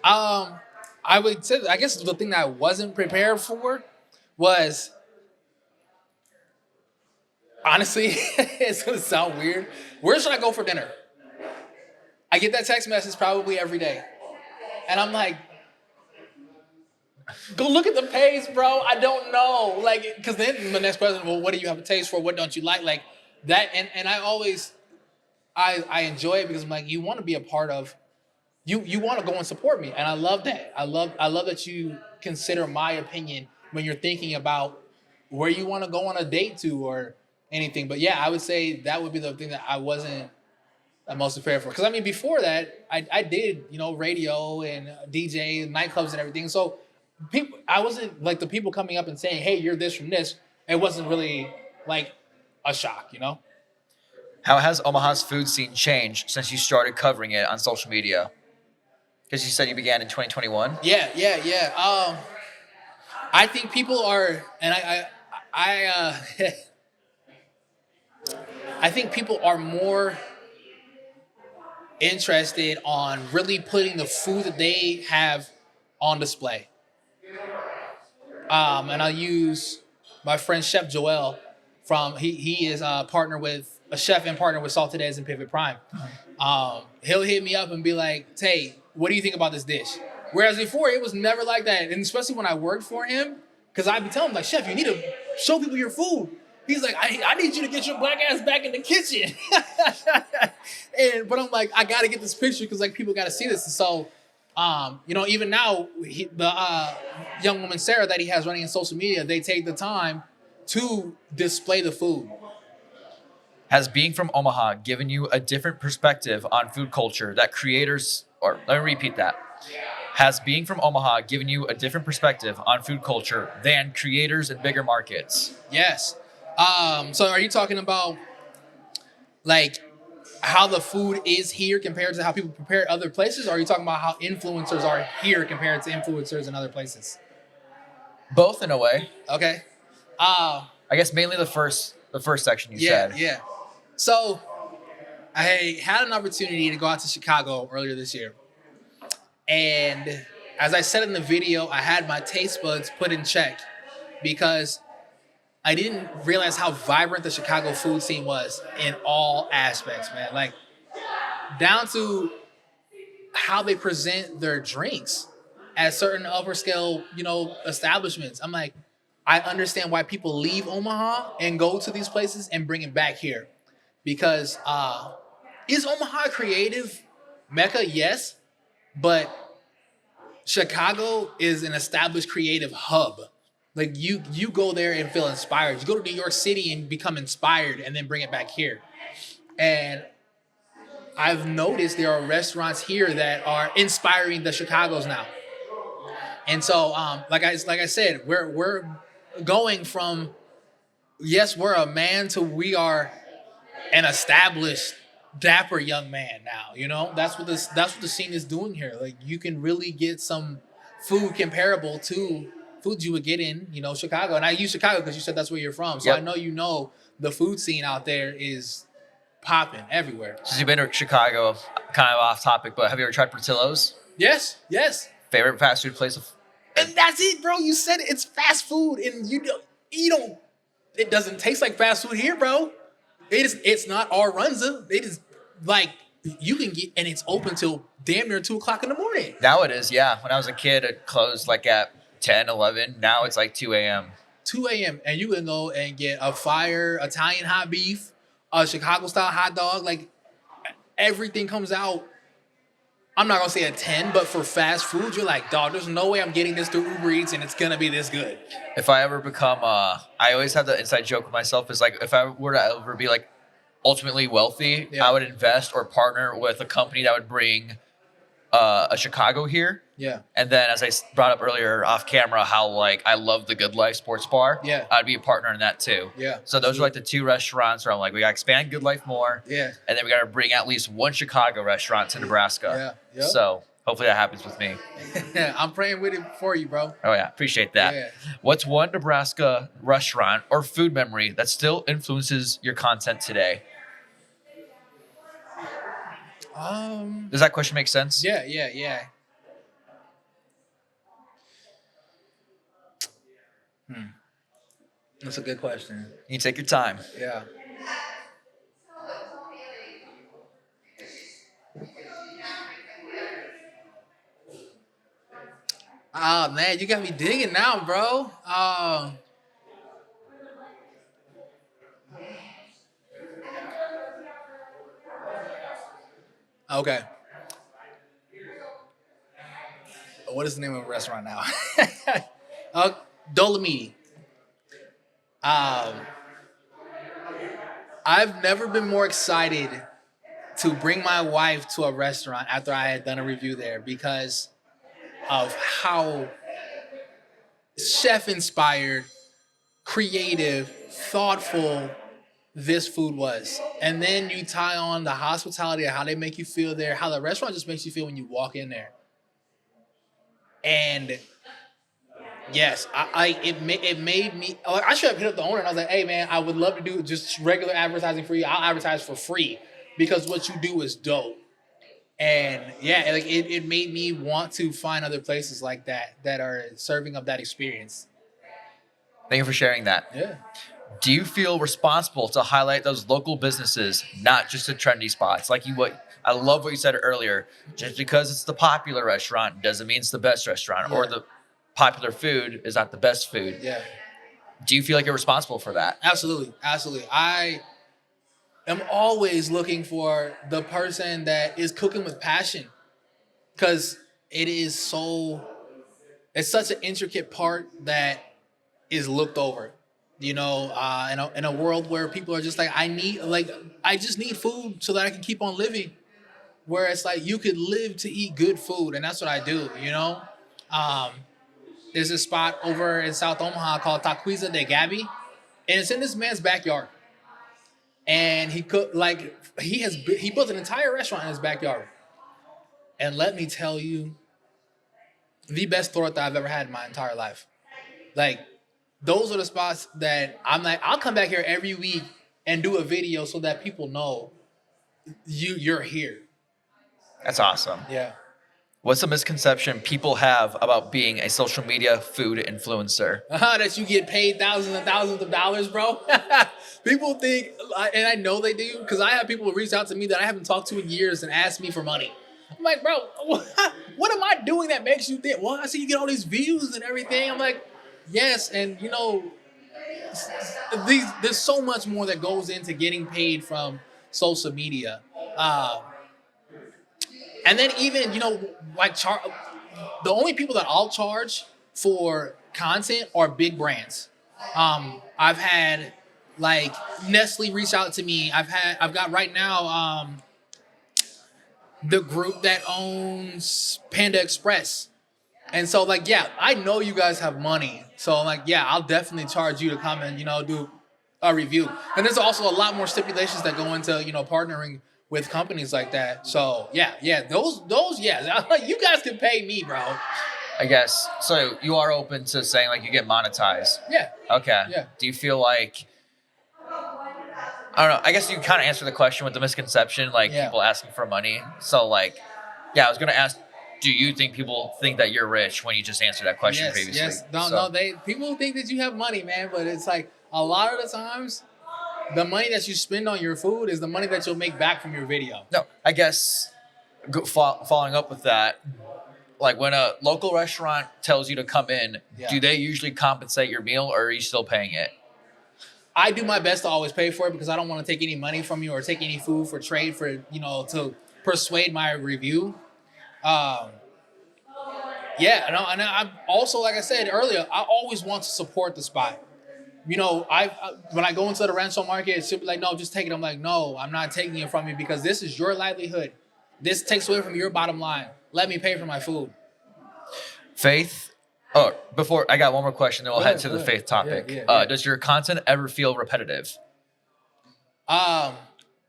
I would say, I guess the thing that I wasn't prepared for was, honestly, it's going to sound weird, where should I go for dinner? I get that text message probably every day. And I'm like, go look at the page, bro. I don't know. Because then the next question, well, what do you have a taste for? What don't you like? Like that. And I always, I enjoy it because I'm like, you want to be a part of you want to go and support me, and I love that. I love that you consider my opinion when you're thinking about where you want to go on a date to or anything. But yeah, I would say that would be the thing that I wasn't the most prepared for. Because I mean, before that, I did radio and DJ and nightclubs and everything. So people, I wasn't like the people coming up and saying, "Hey, you're this from this." It wasn't really like a shock. How has Omaha's food scene changed since you started covering it on social media? Because you said you began in 2021. Yeah. I think people are, and I think people are more interested on really putting the food that they have on display. And I'll use my friend Chef Joel from he is a chef and partner with Salted Eggs and Pivot Prime. He'll hit me up and be like, "Tay, what do you think about this dish?" Whereas before it was never like that, and especially when I worked for him, because I'd be telling him like, "Chef, you need to show people your food." He's like, I need you to get your black ass back in the kitchen. But I'm like, I gotta get this picture because like people gotta see this. And so, even now, the young woman Sarah that he has running in social media, they take the time to display the food. Has being from Omaha given you a different perspective on food culture that creators, or let me repeat that. Has being from Omaha given you a different perspective on food culture than creators in bigger markets? Yes. So are you talking about like how the food is here compared to how people prepare other places? Or are you talking about how influencers are here compared to influencers in other places? Both in a way. Okay. I guess mainly the first section you said. Yeah. So I had an opportunity to go out to Chicago earlier this year. And as I said in the video, I had my taste buds put in check because I didn't realize how vibrant the Chicago food scene was in all aspects, man. Like down to how they present their drinks at certain upper scale, establishments. I'm like, I understand why people leave Omaha and go to these places and bring it back here. Because is Omaha a creative mecca? Yes. But Chicago is an established creative hub. Like you go there and feel inspired. You go to New York City and become inspired and then bring it back here. And I've noticed there are restaurants here that are inspiring the Chicagos now. And so like I said, we're going from yes, we're a man to we are an established dapper young man now. That's what the scene is doing here. Like you can really get some food comparable to foods you would get in Chicago. And I use Chicago because you said that's where you're from, so Yep. I know the food scene out there is popping everywhere. Since you've been to Chicago, kind of off topic, but have you ever tried Portillo's? Yes. Favorite fast food place? And that's it, bro. You said it. It's fast food, and you don't. It doesn't taste like fast food here, bro. It's not our runza. It is like you can get, and it's open till damn near 2:00 in the morning. Now it is, yeah. When I was a kid, it closed like at 10, 11. Now it's like 2 a.m. 2 a.m. and you can go and get a fire Italian hot beef, a Chicago style hot dog. Like everything comes out. I'm not gonna say a 10, but for fast food, you're like, dog, there's no way I'm getting this through Uber Eats and it's gonna be this good. If I ever become, I always have the inside joke with myself is like, if I were to ever be like ultimately wealthy, Yeah. I would invest or partner with a company that would bring a Chicago here. Yeah. And then, as I brought up earlier off camera, how like I love the Good Life Sports Bar. Yeah. I'd be a partner in that too. Yeah. So those are like the two restaurants where I'm like, we gotta expand Good Life more, Yeah. and then we gotta bring at least one Chicago restaurant to Nebraska. Yeah. Yep. So hopefully that happens with me. I'm praying with it for you, bro. Oh yeah, appreciate that. Yeah. What's one Nebraska restaurant or food memory that still influences your content today? Does that question make sense? Yeah. That's a good question. You take your time. Yeah. Oh man, you got me digging now, bro. Okay. what is the name of the restaurant now? Dolomiti. Um, I've never been more excited to bring my wife to a restaurant after I had done a review there because of how chef inspired, creative, thoughtful this food was. And then you tie on the hospitality of how they make you feel there, how the restaurant just makes you feel when you walk in there. And yes, it made me. I should have hit up the owner and I was like, "Hey man, I would love to do just regular advertising for you. I'll advertise for free because what you do is dope." And yeah, like it made me want to find other places like that are serving up that experience. Thank you for sharing that. Yeah. Do you feel responsible to highlight those local businesses, not just the trendy spots? I love what you said earlier. Just because it's the popular restaurant doesn't mean it's the best restaurant, or the popular food is not the best food. Yeah. Do you feel like you're responsible for that? Absolutely. I am always looking for the person that is cooking with passion because it's such an intricate part that is looked over. In a world where people are just like, I just need food so that I can keep on living. Where it's like you could live to eat good food, and that's what I do. There's a spot over in South Omaha called Taquiza de Gabi, and it's in this man's backyard. And he cooked he built an entire restaurant in his backyard. And let me tell you, the best torta I've ever had in my entire life. Like, those are the spots that I'm like, I'll come back here every week and do a video so that people know you're here. That's awesome. Yeah. What's a misconception people have about being a social media food influencer? That you get paid thousands and thousands of dollars, bro. People think, and I know they do, because I have people reach out to me that I haven't talked to in years and ask me for money. I'm like, bro, what am I doing that makes you think, well, I see you get all these views and everything. I'm like, yes, and there's so much more that goes into getting paid from social media. And then even, the only people that I'll charge for content are big brands. I've had like Nestle reach out to me. I've got right now the group that owns Panda Express. And so I know you guys have money. So I'm like, yeah, I'll definitely charge you to come and, do a review. And there's also a lot more stipulations that go into, partnering with companies like that. So yeah, those, yeah, you guys can pay me, bro. I guess. So you are open to saying you get monetized. Yeah. Okay. Yeah. Do you feel like, I don't know, I guess you kind of answered the question with the misconception, people asking for money. So I was going to ask, do you think people think that you're rich when you just answered that question previously? Yes. No, people think that you have money, man, but it's a lot of the times, the money that you spend on your food is the money that you'll make back from your video. No, I guess following up with that, when a local restaurant tells you to come in, do they usually compensate your meal or are you still paying it? I do my best to always pay for it because I don't want to take any money from you or take any food for trade for, to persuade my review. And I'm also, like I said earlier, I always want to support the spot. When I go into the rental market, she'll be like, no, just take it. I'm like, no, I'm not taking it from you because this is your livelihood. This takes away from your bottom line. Let me pay for my food. Faith. Oh, before I got one more question, then we'll head to the faith topic. Yeah. Does your content ever feel repetitive?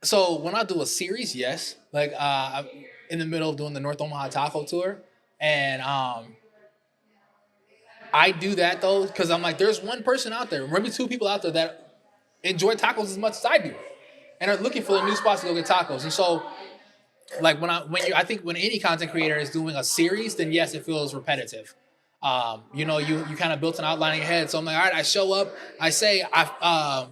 So when I do a series, yes. I'm in the middle of doing the North Omaha Taco Tour, and I do that though because I'm like, there's one person out there, maybe two people out there that enjoy tacos as much as I do, and are looking for new spots to go get tacos. And so, I think when any content creator is doing a series, then yes, it feels repetitive. You kind of built an outline in your head. So I'm like, all right, I show up, I say, I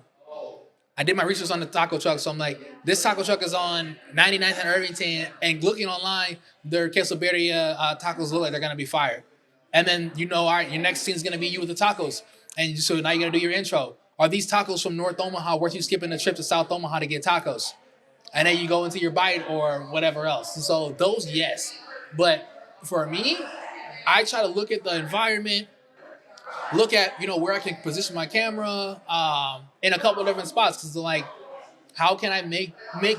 did my research on the taco truck. So I'm like, this taco truck is on 99th and Irvington, and looking online, their quesadilla tacos look like they're going to be fire. And then, all right, your next scene is going to be you with the tacos. And so now you're going to do your intro. Are these tacos from North Omaha worth you skipping the trip to South Omaha to get tacos? And then you go into your bite or whatever else. And so those, yes. But for me, I try to look at the environment, look at, where I can position my camera in a couple of different spots. Because like, how can I make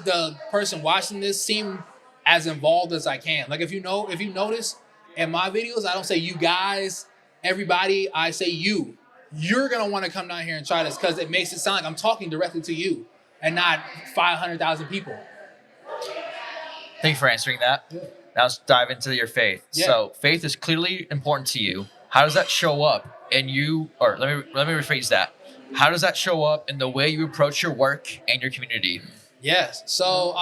the person watching this seem as involved as I can? Like if you notice in my videos, I don't say you guys, everybody, I say you. You're gonna want to come down here and try this because it makes it sound like I'm talking directly to you and not 500,000 people. Thank you for answering that. Yeah. Now let's dive into your faith. Yeah. So faith is clearly important to you. How does that show up in you? Or let me rephrase that. How does that show up in the way you approach your work and your community? Yes. So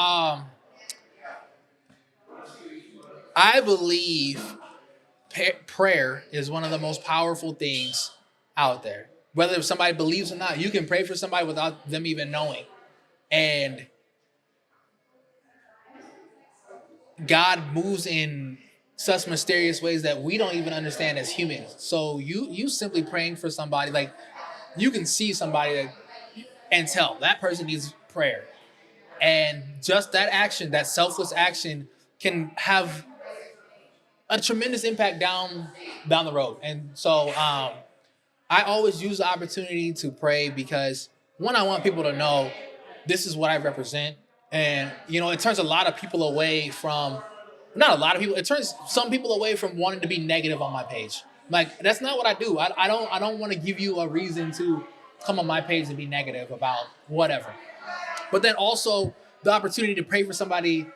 I believe prayer is one of the most powerful things out there. Whether somebody believes or not, you can pray for somebody without them even knowing. And God moves in such mysterious ways that we don't even understand as humans. So you simply praying for somebody, like you can see somebody and tell that person needs prayer. And just that action, that selfless action, can have a tremendous impact down the road. And so I always use the opportunity to pray because, one, I want people to know this is what I represent. And, it turns a lot of people away from, not a lot of people, it turns some people away from wanting to be negative on my page. Like, that's not what I do. I don't want to give you a reason to come on my page and be negative about whatever. But then also the opportunity to pray for somebody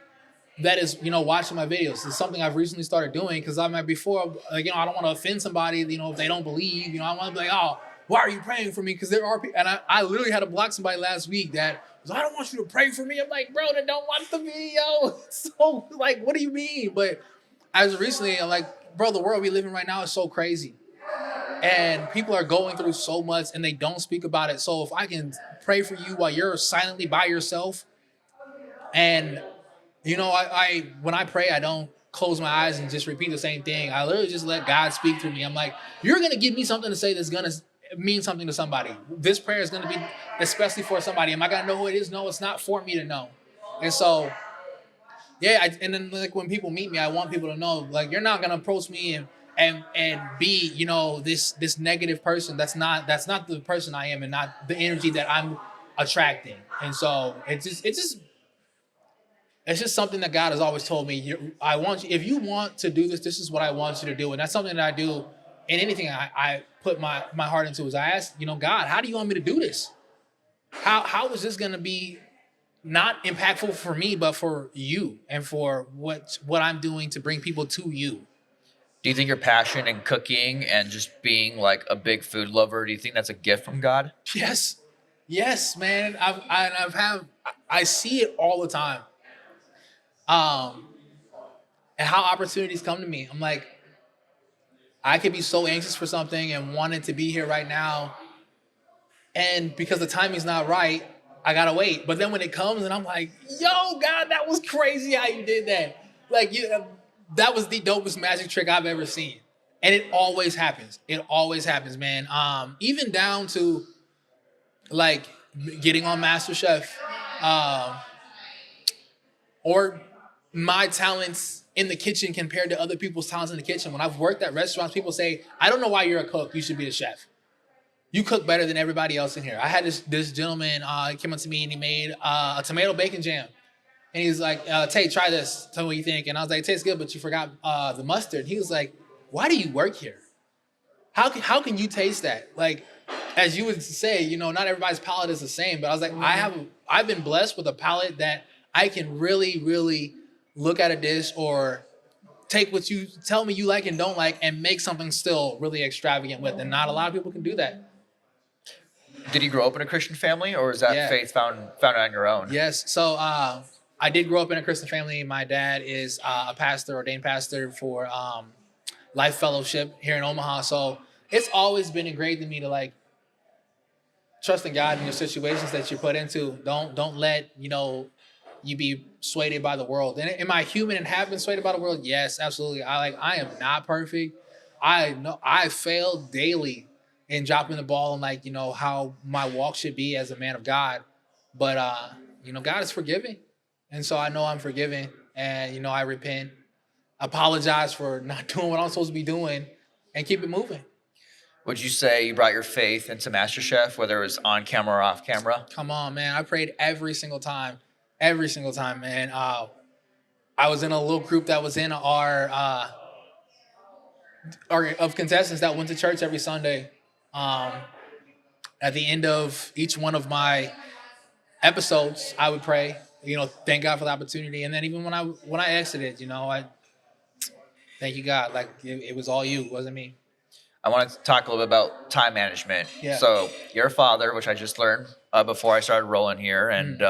that is, watching my videos is something I've recently started doing because I don't want to offend somebody, if they don't believe, I want to be like, oh, why are you praying for me? Because there are people, and I literally had to block somebody last week that was, I don't want you to pray for me. I'm like, bro, they don't watch the video. So, like, what do you mean? But as recently, I'm like, bro, the world we live in right now is so crazy. And people are going through so much and they don't speak about it. So if I can pray for you while you're silently by yourself, and I when I pray, I don't close my eyes and just repeat the same thing. I literally just let God speak through me. I'm like, you're going to give me something to say that's going to mean something to somebody. This prayer is going to be especially for somebody. Am I going to know who it is? No, it's not for me to know. And so, yeah, and then like when people meet me, I want people to know, like, you're not going to approach me and be, this negative person. That's not the person I am and not the energy that I'm attracting. And so it's just something that God has always told me. I want you, if you want to do this, this is what I want you to do. And that's something that I do in anything I put my heart into. Is I ask, God, how do you want me to do this? How is this going to be not impactful for me, but for you and for what I'm doing to bring people to you? Do you think your passion in cooking and just being like a big food lover, do you think that's a gift from God? Yes, man. I see it all the time. And how opportunities come to me. I'm like, I could be so anxious for something and wanting to be here right now. And because the timing's not right, I gotta wait. But then when it comes and I'm like, yo, God, that was crazy how you did that. Like, that was the dopest magic trick I've ever seen. And it always happens. It always happens, man. Even down to like getting on MasterChef, or my talents in the kitchen compared to other people's talents in the kitchen. When I've worked at restaurants, people say, I don't know why you're a cook. You should be a chef. You cook better than everybody else in here. I had this gentleman, he came up to me and he made a tomato bacon jam. And he's like, Tay, try this. Tell me what you think. And I was like, it tastes good, but you forgot the mustard. And he was like, why do you work here? How can you taste that? Like, as you would say, not everybody's palate is the same. But I was like, I've been blessed with a palate that I can really, really look at a dish or take what you tell me you like and don't like and make something still really extravagant with. And not a lot of people can do that. Did you grow up in a Christian family, or is that faith found on your own? Yes. So I did grow up in a Christian family. My dad is a pastor, ordained pastor for Life Fellowship here in Omaha. So it's always been ingrained in me to like trust in God in your situations that you're put into. Don't let you be swayed by the world. And am I human and have been swayed by the world? Yes, absolutely. I am not perfect. I know I fail daily in dropping the ball and how my walk should be as a man of God. But God is forgiving. And so I know I'm forgiven and I repent. apologize for not doing what I'm supposed to be doing, and keep it moving. Would you say you brought your faith into MasterChef, whether it was on camera or off camera? Come on, man. I prayed every single time, man. I was in a little group that was in our of contestants that went to church every Sunday. At the end of each one of my episodes, I would pray, thank God for the opportunity. And then even when I exited, I thank you, God. Like it was all you, it wasn't me. I want to talk a little bit about time management. Yeah. So you're a father, which I just learned before I started rolling here. And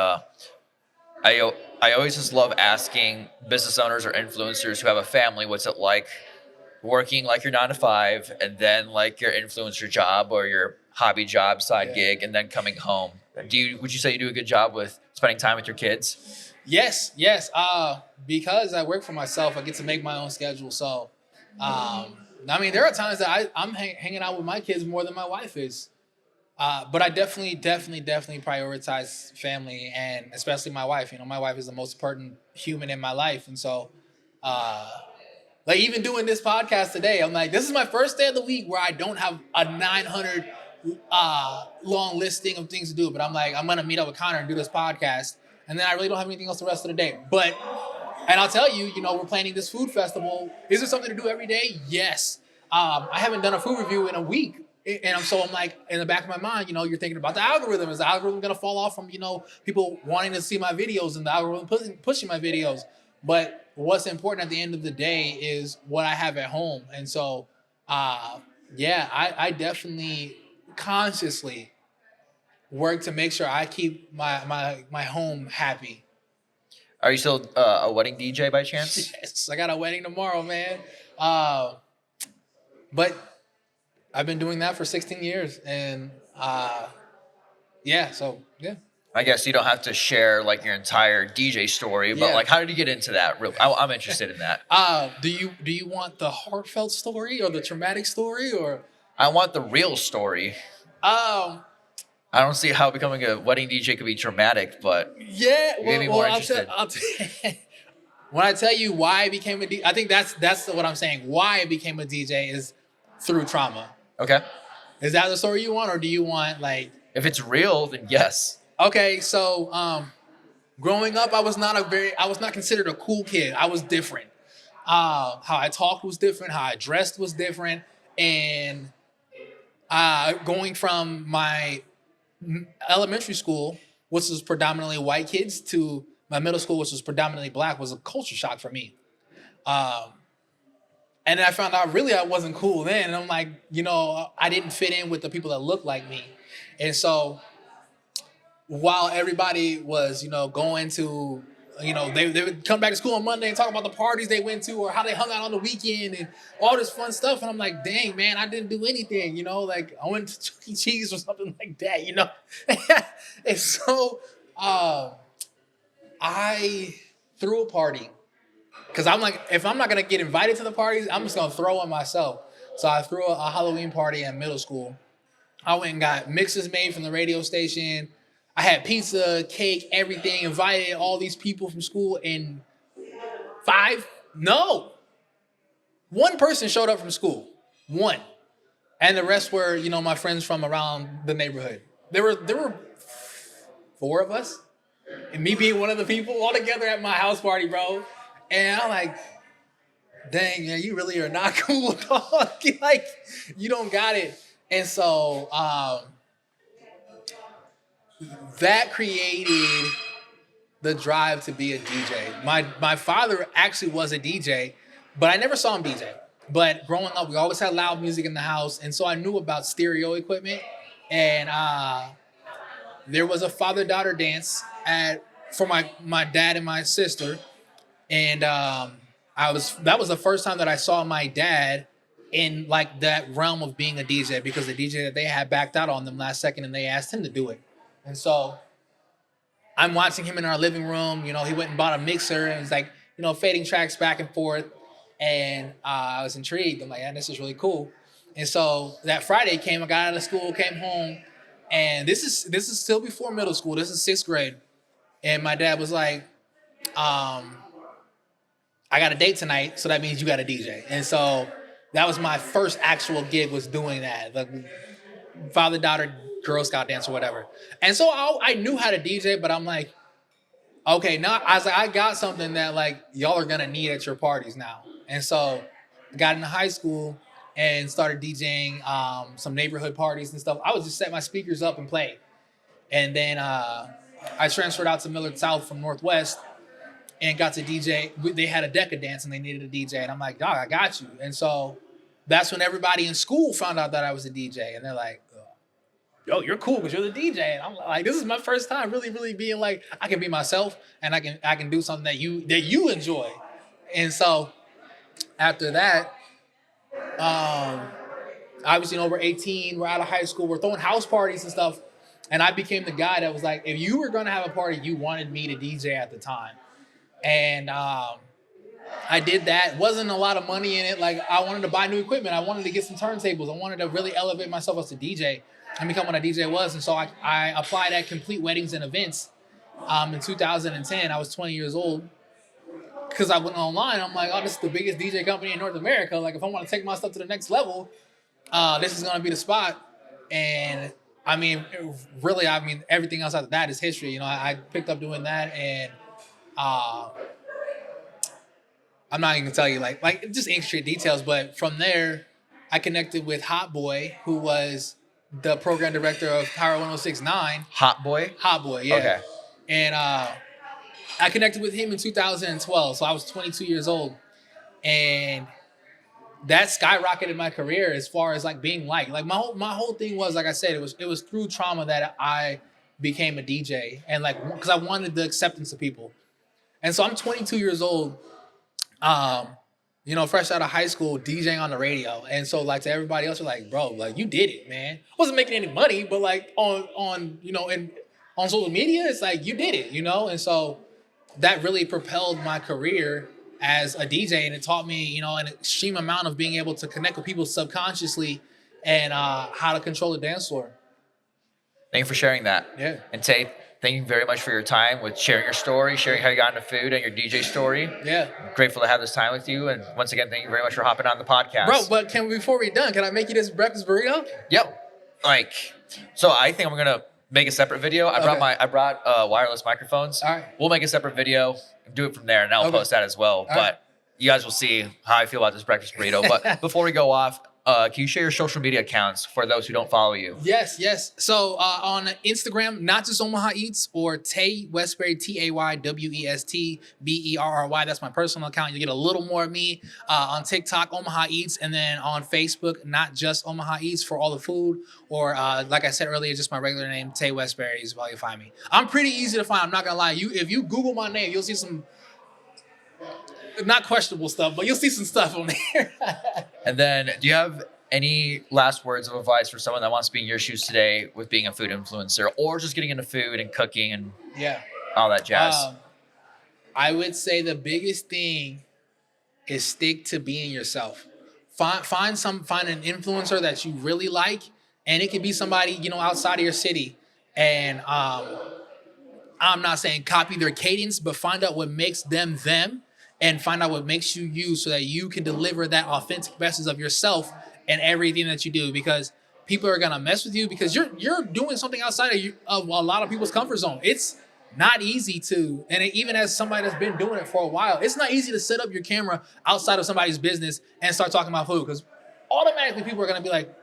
I always just love asking business owners or influencers who have a family, what's it like working like your 9 to 5 and then like your influencer job or your hobby job, side gig, and then coming home. Would you say you do a good job with spending time with your kids? Yes. Because I work for myself, I get to make my own schedule. So, there are times that I'm hanging out with my kids more than my wife is. But I definitely prioritize family, and especially my wife. My wife is the most important human in my life. And so, like even doing this podcast today, I'm like, this is my first day of the week where I don't have a 900 long listing of things to do. But I'm like, I'm going to meet up with Connor and do this podcast. And then I really don't have anything else the rest of the day. And I'll tell you, we're planning this food festival. Is there something to do every day? Yes. I haven't done a food review in a week. And I'm like, in the back of my mind, you're thinking about the algorithm. Is the algorithm going to fall off from, people wanting to see my videos and the algorithm pushing my videos? But what's important at the end of the day is what I have at home. And so, I definitely consciously work to make sure I keep my home happy. Are you still a wedding DJ by chance? Yes, I got a wedding tomorrow, man. But I've been doing that for 16 years. And yeah. I guess you don't have to share like your entire DJ story, but like, how did you get into that? I'm interested in that. Do you want the heartfelt story or the traumatic story, or? I want the real story. I don't see how becoming a wedding DJ could be traumatic, but yeah, more interested. When I tell you why I became a DJ, I think that's what I'm saying. Why I became a DJ is through trauma. Okay. Is that the story you want, or do you want like? If it's real, then yes. Okay, so growing up, I was not considered a cool kid. I was different. How I talked was different. How I dressed was different, and going from my elementary school, which was predominantly white kids, to my middle school, which was predominantly black, was a culture shock for me. And then I found out really I wasn't cool then. And I'm like, I didn't fit in with the people that looked like me. And so while everybody was, going to, they would come back to school on Monday and talk about the parties they went to or how they hung out on the weekend and all this fun stuff. And I'm like, dang, man, I didn't do anything, like I went to Chuck E. Cheese or something like that, And so I threw a party. Because I'm like, if I'm not going to get invited to the parties, I'm just going to throw one myself. So I threw a Halloween party in middle school. I went and got mixes made from the radio station. I had pizza, cake, everything, invited all these people from school. And one person showed up from school. One. And the rest were, my friends from around the neighborhood. There were 4 of us. And me being one of the people all together at my house party, bro. And I'm like, dang, man, you really are not cool, dog. Like, you don't got it. And so that created the drive to be a DJ. My father actually was a DJ, but I never saw him DJ. But growing up, we always had loud music in the house. And so I knew about stereo equipment. And there was a father-daughter dance for my dad and my sister. And that was the first time that I saw my dad in like that realm of being a DJ, because the DJ that they had backed out on them last second and they asked him to do it. And so I'm watching him in our living room. He went and bought a mixer and was like, fading tracks back and forth. And I was intrigued. I'm like, yeah, this is really cool. And so that Friday came, I got out of school, came home, and this is still before middle school. This is 6th grade. And my dad was like, I got a date tonight, so that means you got a DJ. And so that was my first actual gig, was doing that. The father-daughter Girl Scout dance or whatever. And so I knew how to DJ, but I'm like, okay, now I got something that like y'all are gonna need at your parties now. And so got into high school and started DJing some neighborhood parties and stuff. I would just set my speakers up and play. And then I transferred out to Millard South from Northwest and got to DJ. They had a Deca dance and they needed a DJ. And I'm like, dog, I got you. And so that's when everybody in school found out that I was a DJ. And they're like, yo, you're cool because you're the DJ. And I'm like, this is my first time really, really being like, I can be myself and I can do something that you enjoy. And so after that, obviously, we're 18, we're out of high school, we're throwing house parties and stuff. And I became the guy that was like, if you were going to have a party, you wanted me to DJ at the time. And I did that. Wasn't a lot of money in it. Like, I wanted to buy new equipment. I wanted to get some turntables. I wanted to really elevate myself as a DJ and become what a DJ was. And so I applied at Complete Weddings and Events in 2010. I was 20 years old. Because I went online, I'm like, oh, this is the biggest DJ company in North America. Like, if I want to take my stuff to the next level, this is going to be the spot. And I mean, really, everything else after that is history. You know, I picked up doing that, and I'm not even gonna tell you like just intricate details. But from there, I connected with Hot Boy, who was the program director of Power 106.9. Hot Boy? Hot Boy, yeah. Okay. And I connected with him in 2012, so I was 22 years old, and that skyrocketed my career as far as like being liked. Like my whole thing was, like I said, it was through trauma that I became a DJ, and like because I wanted the acceptance of people. And so I'm 22 years old, fresh out of high school, DJing on the radio. And so like to everybody else, you're like, bro, like you did it, man. Wasn't making any money, but like on social media, it's like you did it, And so that really propelled my career as a DJ, and it taught me, an extreme amount of being able to connect with people subconsciously and how to control the dance floor. Thank you for sharing that. Yeah. And Tay, thank you very much for your time with sharing your story, sharing how you got into food and your DJ story. Yeah. I'm grateful to have this time with you. And once again, thank you very much for hopping on the podcast. Bro, but before we're done, can I make you this breakfast burrito? Yep. So I think I'm going to make a separate video. I brought wireless microphones. All right. We'll make a separate video, do it from there, and I'll post that as well. But you guys will see how I feel about this breakfast burrito. But before we go off, can you share your social media accounts for those who don't follow you? Yes. So on Instagram, not just Omaha Eats, or Tay Westberry, TayWestberry. That's my personal account. You get a little more of me. On TikTok, Omaha Eats, and then on Facebook, not just Omaha Eats for all the food, or like I said earlier, just my regular name, Tay Westberry is how you find me. I'm pretty easy to find. I'm not gonna lie. If you Google my name, you'll see some not questionable stuff, but you'll see some stuff on there. And then, do you have any last words of advice for someone that wants to be in your shoes today with being a food influencer, or just getting into food and cooking and all that jazz? I would say the biggest thing is stick to being yourself. Find an influencer that you really like, and it could be somebody outside of your city. And I'm not saying copy their cadence, but find out what makes them them. And find out what makes you you, so that you can deliver that authentic message of yourself in everything that you do. Because people are gonna mess with you because you're doing something outside of a lot of people's comfort zone. It's not easy to, and even as somebody that's been doing it for a while, it's not easy to set up your camera outside of somebody's business and start talking about food, because automatically people are gonna be like,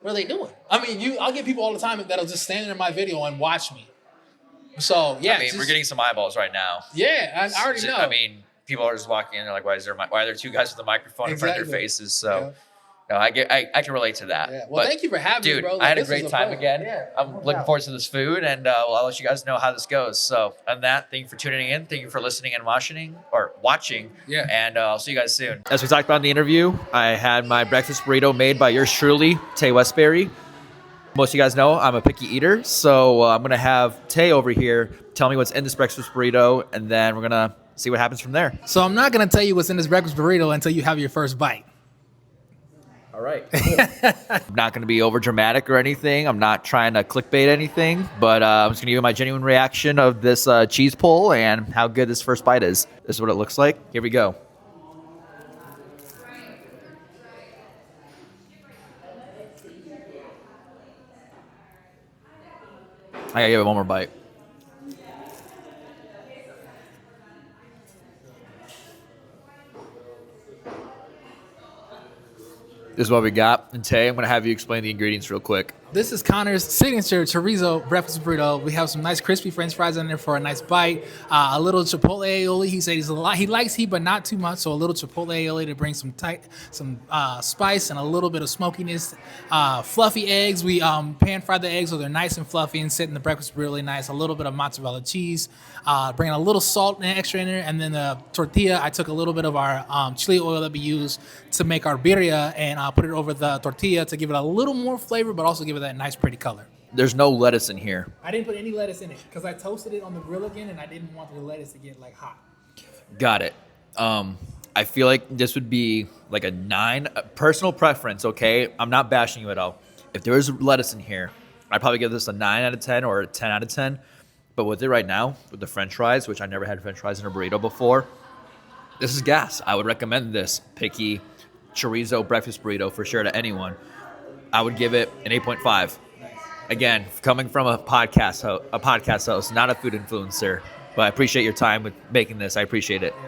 "What are they doing?" I'll get people all the time that'll just stand in my video and watch me. So yeah, we're getting some eyeballs right now. Yeah, I already know. People are just walking in. They're like, "Why are there two guys with a microphone in front of their faces?" So, I can relate to that. Yeah. Well, thank you for having me, bro. Dude, I had a great time again. Yeah, I'm looking forward to this food, and I'll let you guys know how this goes. So, on that, thank you for tuning in. Thank you for listening and watching. Yeah. And I'll see you guys soon. As we talked about in the interview, I had my breakfast burrito made by yours truly, Tay Westberry. Most of you guys know I'm a picky eater, so I'm gonna have Tay over here tell me what's in this breakfast burrito, and then we're gonna see what happens from there. So I'm not going to tell you what's in this breakfast burrito until you have your first bite. All All right. Cool. I'm not going to be over dramatic or anything. I'm not trying to clickbait anything, but I'm just going to give you my genuine reaction of this cheese pull and how good this first bite is. This is what it looks like. Here we go. I gotta give it one more bite. This is what we got. And Tay, I'm going to have you explain the ingredients real quick. This is Connor's signature chorizo breakfast burrito. We have some nice crispy French fries in there for a nice bite. A little chipotle aioli. He said he likes heat, but not too much. So a little chipotle aioli to bring some spice and a little bit of smokiness. Fluffy eggs. We pan fry the eggs so they're nice and fluffy and sit in the breakfast really nice. A little bit of mozzarella cheese. Bringing a little salt and extra in there, and then the tortilla. I took a little bit of our chili oil that we use to make our birria and put it over the tortilla to give it a little more flavor, but also give it that nice pretty color. There's no lettuce in here. I didn't put any lettuce in it because I toasted it on the grill again and I didn't want the lettuce to get like hot. Got it. I feel like this would be like a 9. Personal preference, okay? I'm not bashing you at all. If there was lettuce in here, I'd probably give this a 9 out of 10 or a 10 out of 10. But with it right now, with the French fries, which I never had French fries in a burrito before, this is gas. I would recommend this picky chorizo breakfast burrito for sure to anyone. I would give it an 8.5. Again, coming from a podcast host, not a food influencer, but I appreciate your time with making this. I appreciate it.